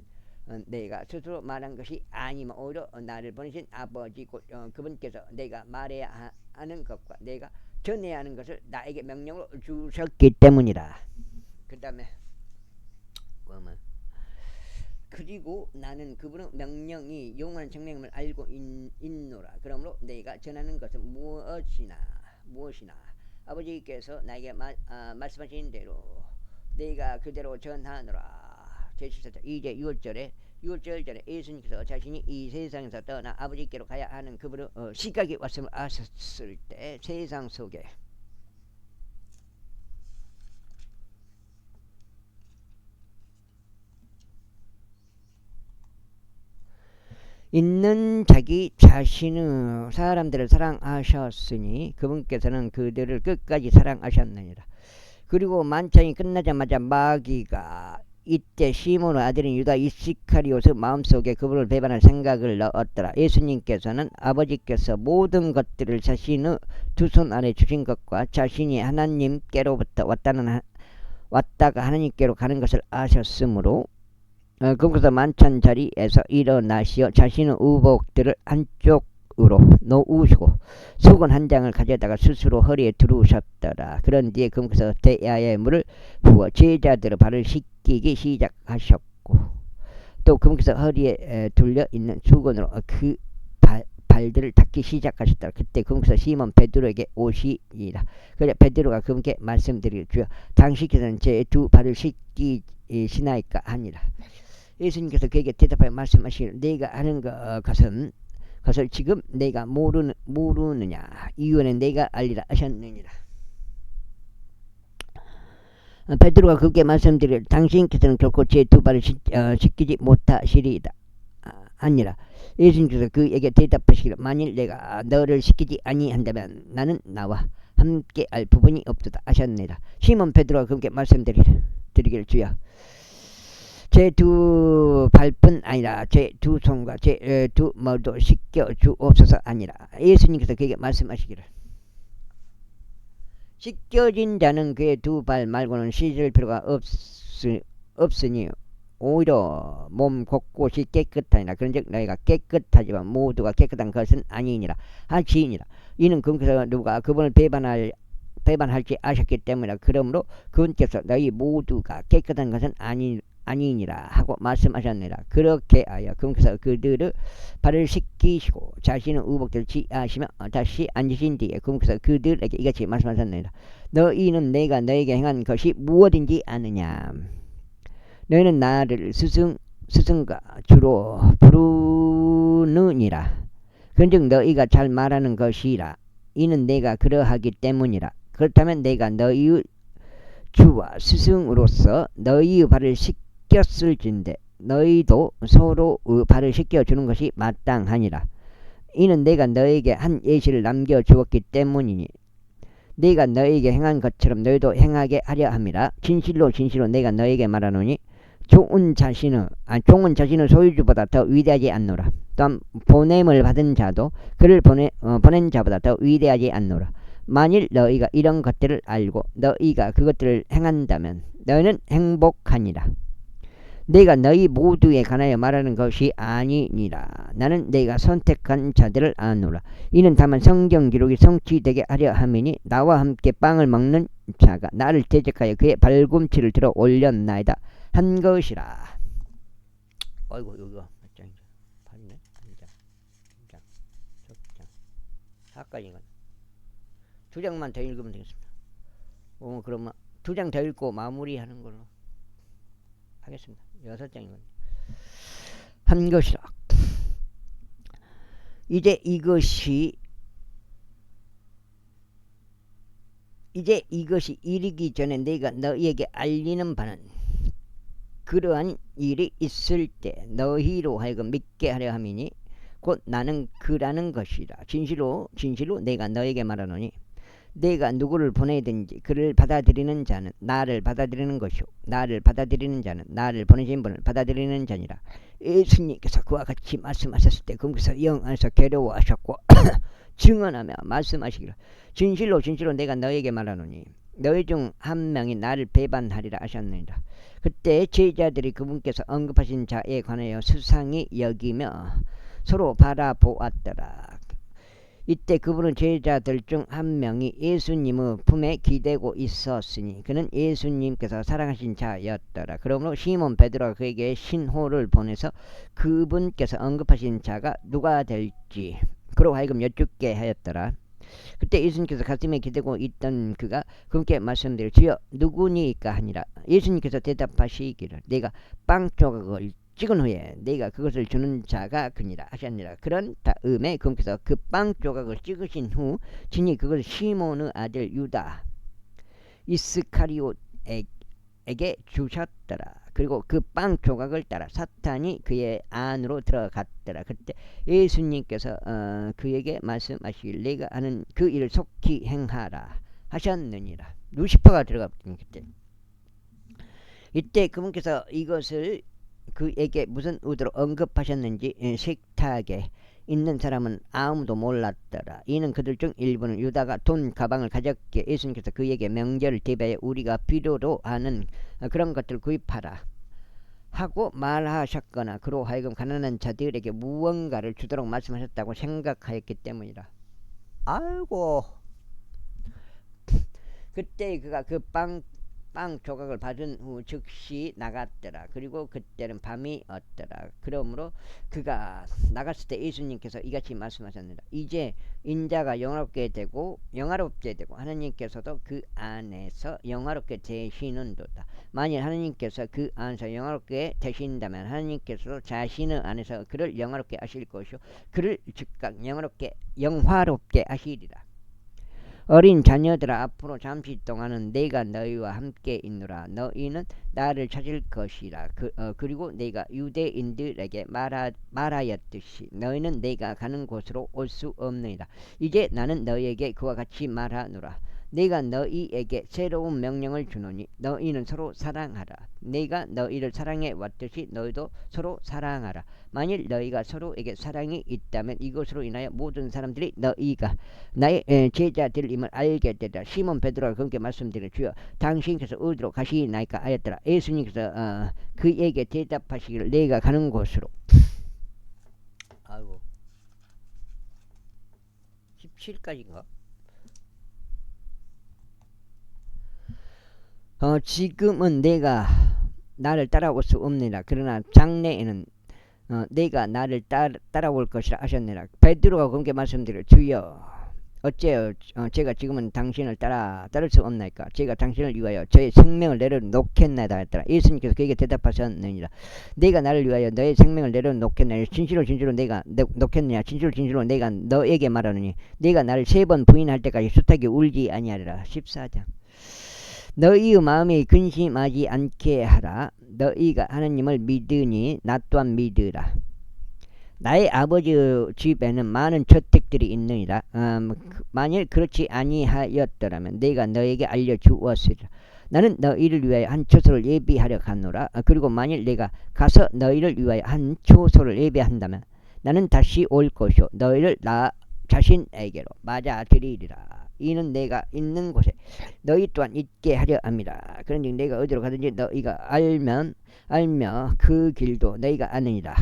[SPEAKER 1] 내가 스스로 말한 것이 아니면 오히려 나를 보내신 아버지 곧 그분께서 내가 말해야 하는 것과 내가 전해야 하는 것을 나에게 명령으로 주셨기 때문이라. 그 다음에 그리고 나는 그분의 명령이 영원한 생명을 알고 있노라. 그러므로 내가 전하는 것은 무엇이나 아버지께서 나에게 말씀하신 대로 내가 그대로 전하노라. 제14절 이제 6절 전에 예수님께서 자신이 이 세상에서 떠나 아버지께로 가야 하는 그분의 시각이 왔음을 아셨을 때 세상 속에 있는 자기 자신의 사람들을 사랑하셨으니 그분께서는 그들을 끝까지 사랑하셨느니라. 그리고 만찬이 끝나자마자 마귀가 이때 시몬의 아들인 유다 이스카리옷의 마음속에 그분을 배반할 생각을 넣었더라. 예수님께서는 아버지께서 모든 것들을 자신의 두 손 안에 주신 것과 자신이 하나님께로부터 왔다가 하나님께로 가는 것을 아셨으므로 거기서 만찬 자리에서 일어나시어 자신의 의복들을 한쪽으로 놓으시고 수건 한 장을 가져다가 스스로 허리에 두르셨더라. 그런 뒤에 거기서 대야의 물을 부어 제자들의 발을 씻기기 시작하셨고 또 거기서 허리에 둘려 있는 수건으로 그 발들을 닦기 시작하셨더라. 그때 거기서 시몬 베드로에게 오시니라. 그래 베드로가 그분께 말씀드리기를 주여 당신께서는 제 두 발을 씻기시나이까 하니라. 예수님께서 그에게 대답하여 말씀하시기를 내가 아는 것을 지금 내가 모르느냐 이유는 내가 알리라 하셨느니라. 베드로가 그에게 말씀드리기를 당신께서는 결코 제 두 발을 씻기지 못하시리이다 하니라. 예수님께서 그에게 대답하시기를 만일 내가 너를 씻기지 아니한다면 나는 나와 함께 할 부분이 없도다 하셨느니라. 시몬 베드로가 그에게 말씀드리기를 주여 제 두 발뿐 아니라 제 두 손과 제 두 머리도 씻겨 주옵소서 아니라. 예수님께서 그에게 말씀하시기를 씻겨진 자는 그의 두 발 말고는 씻을 필요가 없으니 오히려 몸 곳곳이 깨끗하니라. 그런즉 너희가 깨끗하지만 모두가 깨끗한 것은 아니니라 하시니라. 이는 그분께서 누가 그분을 배반할지 아셨기 때문이라. 그러므로 그분께서 너희 모두가 깨끗한 것은 아니니라 하고 말씀하셨느니라. 그렇게 하여 그분께서 그들의 발을 씻기시고 자신의 의복들을 취하시며 다시 앉으신 뒤에 그분께서 그들에게 이같이 말씀하셨느니라. 너희는 내가 너에게 행한 것이 무엇인지 아느냐. 너희는 나를 스승과 주로 부르느니라. 그런즉 너희가 잘 말하는 것이라. 이는 내가 그러하기 때문이라. 그렇다면 내가 너희의 주와 스승으로서 너희의 발을 씻겼을진데 너희도 서로의 발을 씻겨주는 것이 마땅하니라. 이는 내가 너에게 한 예시를 남겨주었기 때문이니 내가 너에게 행한 것처럼 너희도 행하게 하려 함이라. 진실로 진실로 내가 너에게 말하노니 종은 자신의 소유주보다 더 위대하지 않노라. 또한 보냄을 받은 자도 그를 보낸 자보다 더 위대하지 않노라. 만일 너희가 이런 것들을 알고 너희가 그것들을 행한다면 너희는 행복하니라. 내가 너희 모두에 관하여 말하는 것이 아니니라. 나는 내가 선택한 자들을 아노라. 이는 다만 성경 기록이 성취되게 하려 함이니 나와 함께 빵을 먹는 자가 나를 대적하여 그의 발꿈치를 들어 올렸나이다 한 것이라. 아이고 이거 몇 장이죠? 8네? 1장, 2장, 4장, 4까지인가? 2장만 더 읽으면 되겠습니다. 그러면 2장 더 읽고 마무리하는 걸로 하겠습니다. 6장이거든요. 한 것이라. 이제 이것이 이르기 전에 내가 너희에게 알리는 바는 그러한 일이 있을 때 너희로 하여금 믿게 하려 함이니 곧 나는 그라는 것이라. 진실로 진실로 내가 너에게 말하노니 내가 누구를 보내든지 그를 받아들이는 자는 나를 받아들이는 것이요 나를 받아들이는 자는 나를 보내신 분을 받아들이는 자니라. 예수님께서 그와 같이 말씀하셨을 때 그분께서 영 안에서 괴로워하셨고 증언하며 말씀하시기를 진실로 진실로 내가 너에게 말하노니 너희 중 한 명이 나를 배반하리라 하셨느니라. 그때 제자들이 그분께서 언급하신 자에 관하여 수상히 여기며 서로 바라보았더라. 이때 그분은 제자들 중 한 명이 예수님의 품에 기대고 있었으니 그는 예수님께서 사랑하신 자였더라. 그러므로 시몬 베드로가 그에게 신호를 보내서 그분께서 언급하신 자가 누가 될지 그로 하여금 여쭙게 하였더라. 그때 예수님께서 가슴에 기대고 있던 그가 그분께 말씀드려 주여 누구니까 하니라. 예수님께서 대답하시기를 내가 빵 조각을 찍은 후에 내가 그것을 주는 자가 그니라 하셨느니라. 그런 다음에 그분께서 그 빵 조각을 찍으신 후 친히 그것을 시몬의 아들 유다 이스카리옷에게 주셨더라. 그리고 그 빵 조각을 따라 사탄이 그의 안으로 들어갔더라. 그때 예수님께서 그에게 말씀하시길 내가 하는 그 일을 속히 행하라 하셨느니라. 루시퍼가 들어갔더니 그때 이때 그분께서 이것을 그에게 무슨 의도로 언급하셨는지 식탁에 있는 사람은 아무도 몰랐더라. 이는 그들 중 일부는 유다가 돈 가방을 가졌기에 예수님께서 그에게 명절을 대비하여 우리가 필요로 하는 그런 것들을 구입하라 하고 말하셨거나 그로 하여금 가난한 자들에게 무언가를 주도록 말씀하셨다고 생각하였기 때문이라. 아이고, 그때 그가 그 빵 조각을 받은 후 즉시 나갔더라. 그리고 그때는 밤이 었더라. 그러므로 그가 나갔을 때 예수님께서 이같이 말씀하셨느니라. 이제 인자가 영화롭게 되고 하나님께서도 그 안에서 영화롭게 되시는도다. 만일 하나님께서 그 안에서 영화롭게 되신다면 하나님께서도 자신의 안에서 그를 영화롭게 하실 것이요 그를 즉각 영화롭게 하시리라. 어린 자녀들아, 앞으로 잠시 동안은 내가 너희와 함께 있노라. 너희는 나를 찾을 것이라. 그리고 내가 유대인들에게 말하였듯이 너희는 내가 가는 곳으로 올 수 없느니라. 이제 나는 너희에게 그와 같이 말하노라. 내가 너희에게 새로운 명령을 주노니 너희는 서로 사랑하라. 내가 너희를 사랑해 왔듯이 너희도 서로 사랑하라. 만일 너희가 서로에게 사랑이 있다면 이것으로 인하여 모든 사람들이 너희가 나의 제자들임을 알게 되리라. 시몬 베드로가 그분께 말씀드려 주여 당신께서 어디로 가시나이까 하였더라. 예수님께서 그에게 대답하시기를 내가 가는 곳으로. 아이고, 17까지인가? 지금은 내가 나를 따라올 수 없느니라. 그러나 장래에는 내가 나를 따라올 것이라 하셨느니라. 베드로가 그렇게 말씀드려 주여 어째요 제가 지금은 당신을 따를 수 없나이까. 제가 당신을 위하여 저의 생명을 내려놓겠나이다 했더라. 예수님께서 그에게 대답하셨느니라. 내가 나를 위하여 너의 생명을 내려놓겠나이다. 진실로 내가 놓겠느냐. 진실로 내가 너에게 말하느니 내가 나를 3번 부인할 때까지 숱하게 울지 아니하리라. 14장. 너희의 마음이 근심하지 않게 하라. 너희가 하나님을 믿으니 나 또한 믿으라. 나의 아버지 집에는 많은 저택들이 있느니라. 만일 그렇지 아니하였더라면 내가 너에게 알려주었으리라. 나는 너희를 위하여 한 처소를 예비하려 가노라. 그리고 만일 내가 가서 너희를 위하여 한 처소를 예비한다면 나는 다시 올 것이요 너희를 나 자신에게로 맞아들이리라. 이는 내가 있는 곳에 너희 또한 있게 하려 함이라. 그런즉 내가 어디로 가든지 너희가 알며 그 길도 너희가 아느니라.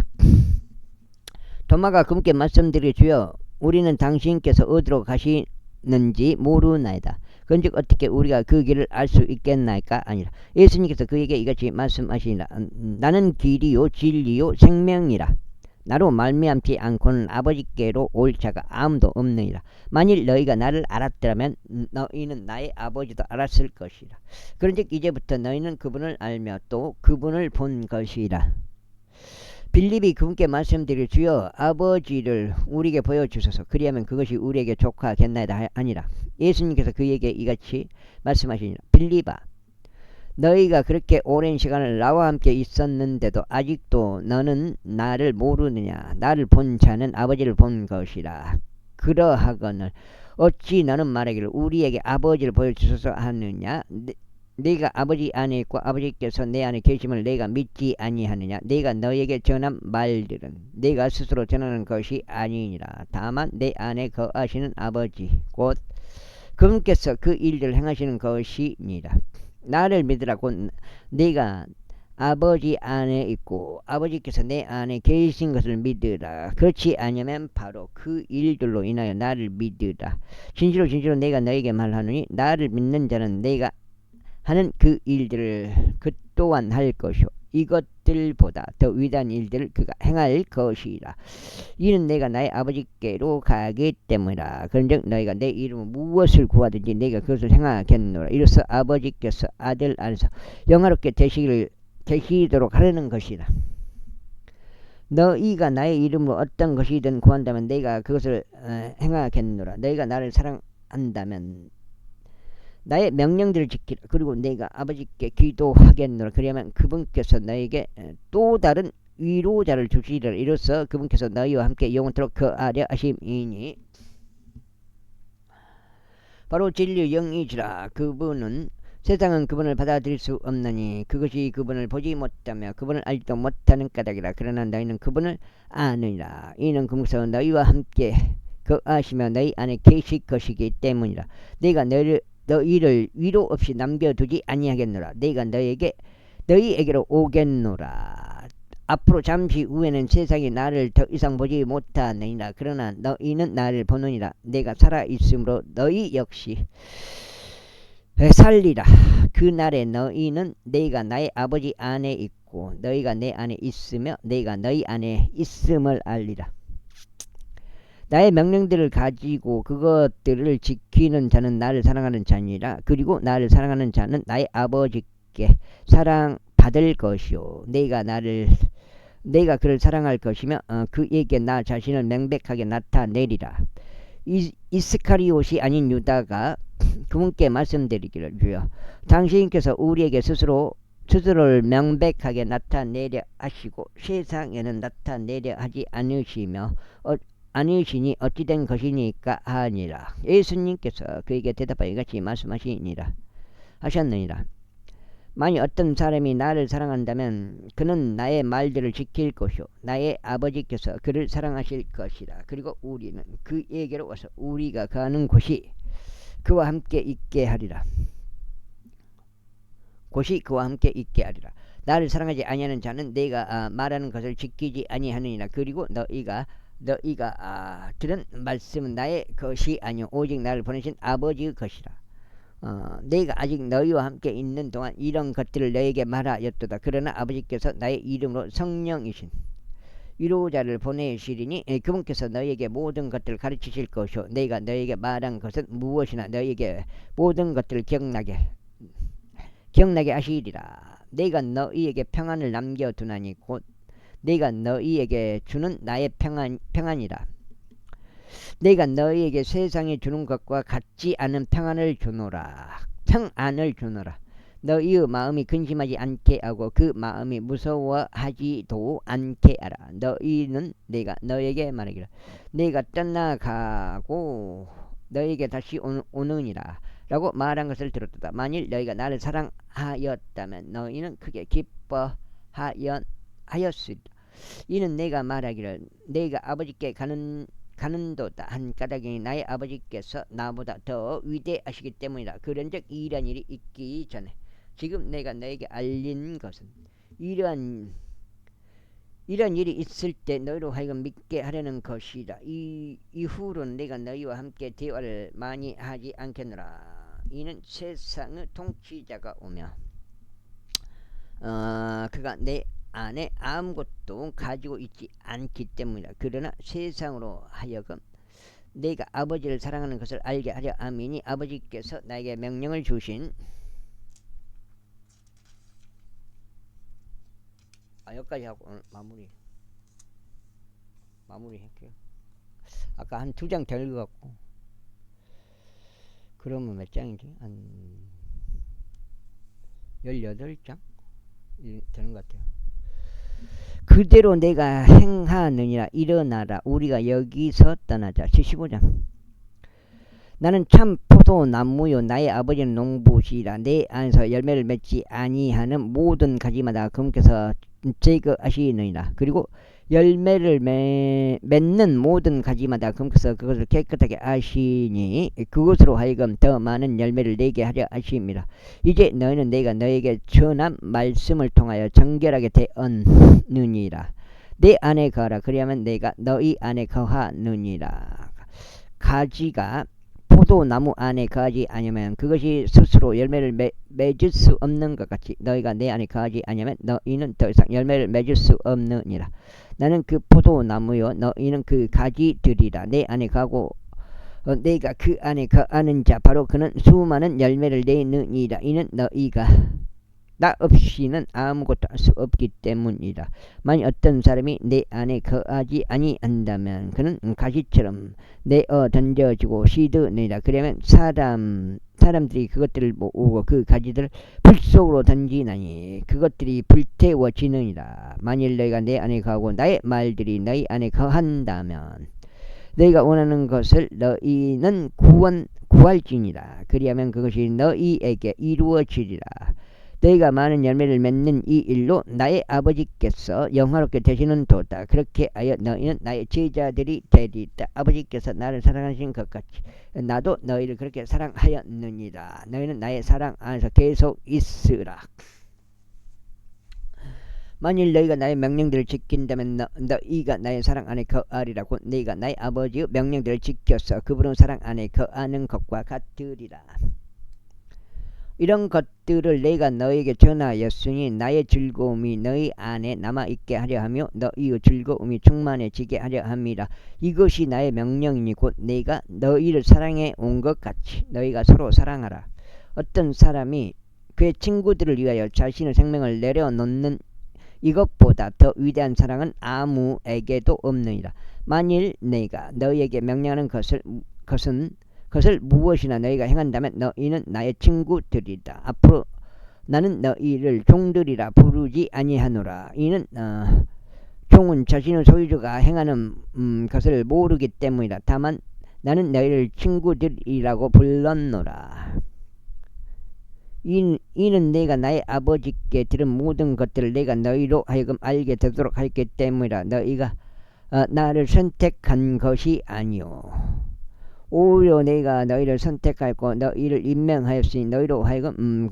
[SPEAKER 1] 도마가 그분께 말씀드려 주여 우리는 당신께서 어디로 가시는지 모르나이다. 그런즉 어떻게 우리가 그 길을 알 수 있겠나이까 아니라. 예수님께서 그에게 이같이 말씀하시니라. 나는 길이요 진리요 생명이라. 나로 말미암지 않고는 아버지께로 올 자가 아무도 없느니라. 만일 너희가 나를 알았더라면 너희는 나의 아버지도 알았을 것이라. 그런즉 이제부터 너희는 그분을 알며 또 그분을 본 것이라. 빌립이 그분께 말씀드릴 주여 아버지를 우리에게 보여주소서. 그리하면 그것이 우리에게 족하겠나이다 아니라. 예수님께서 그에게 이같이 말씀하시니라. 빌립아, 너희가 그렇게 오랜 시간을 나와 함께 있었는데도 아직도 너는 나를 모르느냐. 나를 본 자는 아버지를 본 것이라. 그러하거늘 어찌 너는 말하기를 우리에게 아버지를 보여주소서 하느냐. 네가 아버지 안에 있고 아버지께서 내 안에 계심을 내가 믿지 아니하느냐. 내가 너에게 전한 말들은 내가 스스로 전하는 것이 아니니라. 다만 내 안에 거하시는 아버지 곧 그분께서 그 일들을 행하시는 것이니라. 나를 믿으라고 내가 아버지 안에 있고 아버지께서 내 안에 계신 것을 믿으라. 그렇지 않으면 바로 그 일들로 인하여 나를 믿으라. 진실로 내가 너에게 말하노니 나를 믿는 자는 내가 하는 그 일들을 그 또한 할 것이요 이것들보다 더 위대한 일들을 그가 행할 것이라. 이는 내가 나의 아버지께로 가기 때문이라. 그런즉 너희가 내 이름으로 무엇을 구하든지 내가 그것을 행하겠노라. 이로써 아버지께서 아들 안에서 영화롭게 되시도록 하려는 것이라. 너희가 나의 이름으로 어떤 것이든 구한다면 내가 그것을 행하겠노라. 너희가 나를 사랑한다면 나의 명령들을 지키라. 그리고 내가 아버지께 기도하겠노라. 그러면 그분께서 너에게 또 다른 위로자를 주시리라. 이로써 그분께서 너희와 함께 영원토록 거하려 하심이니 바로 진리의 영이시라. 그분은 세상은 그분을 받아들일 수 없느니 그것이 그분을 보지 못하며 그분을 알지도 못하는 까닭이라. 그러나 너희는 그분을 아느니라. 이는 그무서 너희와 함께 거하시며 너희 안에 계실 것이기 때문이라. 내가 너희를 위로 없이 남겨두지 아니하겠노라. 내가 너희에게로 오겠노라. 앞으로 잠시 후에는 세상이 나를 더 이상 보지 못하느니라. 그러나 너희는 나를 보느니라. 내가 살아있으므로 너희 역시 살리라. 그날에 너희는 내가 나의 아버지 안에 있고 너희가 내 안에 있으며 내가 너희 안에 있음을 알리라. 나의 명령들을 가지고 그것들을 지키는 자는 나를 사랑하는 자니라. 그리고 나를 사랑하는 자는 나의 아버지께 사랑받을 것이요 내가 그를 사랑할 것이며 그에게 나 자신을 명백하게 나타내리라. 이스카리옷이 아닌 유다가 그분께 말씀드리기를, 주여 당신께서 우리에게 스스로를 명백하게 나타내려 하시고 세상에는 나타내려 하지 않으시니 어찌된 것이니까 하니라. 예수님께서 그에게 대답하여 이같이 말씀하시니라 하셨느니라. 만일 어떤 사람이 나를 사랑한다면 그는 나의 말들을 지킬 것이요 나의 아버지께서 그를 사랑하실 것이라. 그리고 우리는 그에게로 와서 우리가 가는 곳이 그와 함께 있게 하리라. 나를 사랑하지 아니하는 자는 내가 말하는 것을 지키지 아니하느니라. 그리고 너희가 들은 말씀은 나의 것이 아니요 오직 나를 보내신 아버지의 것이라. 내가 아직 너희와 함께 있는 동안 이런 것들을 너희에게 말하였도다. 그러나 아버지께서 나의 이름으로 성령이신 위로자를 보내시리니 그분께서 너희에게 모든 것들을 가르치실 것이요 내가 너희에게 말한 것은 무엇이나 너희에게 모든 것들을 기억나게 하시리라. 내가 너희에게 평안을 남겨두나니 곧 내가 너희에게 주는 나의 평안이라. 내가 너희에게 세상에 주는 것과 같지 않은 평안을 주노라. 너희의 마음이 근심하지 않게 하고 그 마음이 무서워하지도 않게 하라. 너희는 내가 너에게 말하기를 내가 떠나가고 너에게 다시 오느니라 라고 말한 것을 들었다. 만일 너희가 나를 사랑하였다면 너희는 크게 기뻐하였으리라. 이는 내가 말하기를 내가 아버지께 가는도다 한 까닭이니 나의 아버지께서 나보다 더 위대하시기 때문이라. 그런즉 이러한 일이 있기 전에 지금 내가 너에게 알린 것은 이러한 일이 있을 때 너희로 하여금 믿게 하려는 것이다. 이후로는 내가 너희와 함께 대화를 많이 하지 않겠노라. 이는 세상의 통치자가 오며 그가 내 안에 아무것도 가지고 있지 않기 때문이다. 그러나 세상으로 하여금 내가 아버지를 사랑하는 것을 알게 하려 함이니 아버지께서 나에게 명령을 주신 여기까지 하고 오늘 마무리 할게요. 아까 한 2장 더 읽어갖고 그러면 몇 장이지? 한 18장 되는 것 같아요. 그대로 내가 행하느니라. 일어나라 우리가 여기서 떠나자. 75장. 나는 참 포도나무요 나의 아버지는 농부시라. 내 안에서 열매를 맺지 아니하는 모든 가지마다 그분께서 제거하시느니라. 그리고 열매를 맺는 모든 가지마다 그분께서 그것을 깨끗하게 하시니 그것으로 하여금 더 많은 열매를 내게 하려 하십니다. 이제 너희는 내가 너에게 전한 말씀을 통하여 정결하게 되었느니라. 내 안에 거하라. 그리하면 내가 너희 안에 거하느니라. 가지가 포도나무 안에 거하지 아니하면 그것이 스스로 열매를 맺을 수 없는 것 같이 너희가 내 안에 거하지 아니하면 너희는 더 이상 열매를 맺을 수 없느니라. 나는 그 포도나무요 너희는 그 가지들이라. 내 안에 거하고 내가 그 안에 거하는 자 바로 그는 수많은 열매를 내느니라. 이는 너희가 나 없이는 아무것도 할 수 없기 때문이다. 만일 어떤 사람이 내 안에 거하지 아니한다면 그는 가시처럼 내어 던져지고 시드느니라. 그러면 사람들이 그것들을 모으고 그 가지들을 불 속으로 던지나니 그것들이 불태워지느니라. 만일 너희가 내 안에 거하고 나의 말들이 너희 안에 거한다면 너희가 원하는 것을 너희는 구할지니라. 그리하면 그것이 너희에게 이루어지리라. 너희가 많은 열매를 맺는 이 일로 나의 아버지께서 영화롭게 되시는 도다. 그렇게 하여 너희는 나의 제자들이 되리이다. 아버지께서 나를 사랑하신 것 같이 나도 너희를 그렇게 사랑하였느니라. 너희는 나의 사랑 안에서 계속 있으라. 만일 너희가 나의 명령들을 지킨다면 너희가 나의 사랑 안에 거하리라. 곧 너희가 나의 아버지의 명령들을 지켜서 그분의 사랑 안에 거하는 것과 같으리라. 이런 것들을 내가 너희에게 전하였으니 나의 즐거움이 너희 안에 남아있게 하려 하며 너희의 즐거움이 충만해지게 하려 함이라. 이것이 나의 명령이니 곧 내가 너희를 사랑해 온 것 같이 너희가 서로 사랑하라. 어떤 사람이 그의 친구들을 위하여 자신의 생명을 내려놓는 이것보다 더 위대한 사랑은 아무에게도 없느니라. 만일 내가 너희에게 명령하는 것을 무엇이나 너희가 행한다면 너희는 나의 친구들이다. 앞으로 나는 너희를 종들이라 부르지 아니하노라. 이는 종은 자신의 소유주가 행하는 것을 모르기 때문이다. 다만 나는 너희를 친구들이라고 불렀노라. 이는 내가 나의 아버지께 들은 모든 것들을 내가 너희로 하여금 알게 되도록 하였기 때문이라. 너희가 나를 선택한 것이 아니요 오히려 내가 너희를 선택하였고 너희를 임명하였으니 너희로 하여금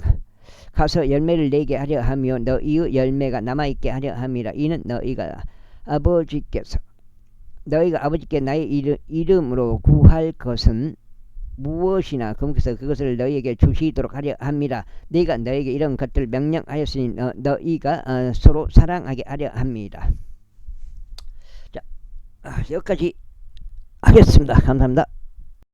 [SPEAKER 1] 가서 열매를 내게 하려 하며 너희의 열매가 남아있게 하려 함이라. 이는 너희가 아버지께 나의 이름으로 구할 것은 무엇이나 그것을 너희에게 주시도록 하려 함이라. 내가 너희에게 이런 것들을 명령하였으니 너희가 서로 사랑하게 하려 합니다. 자, 여기까지 하겠습니다. 감사합니다.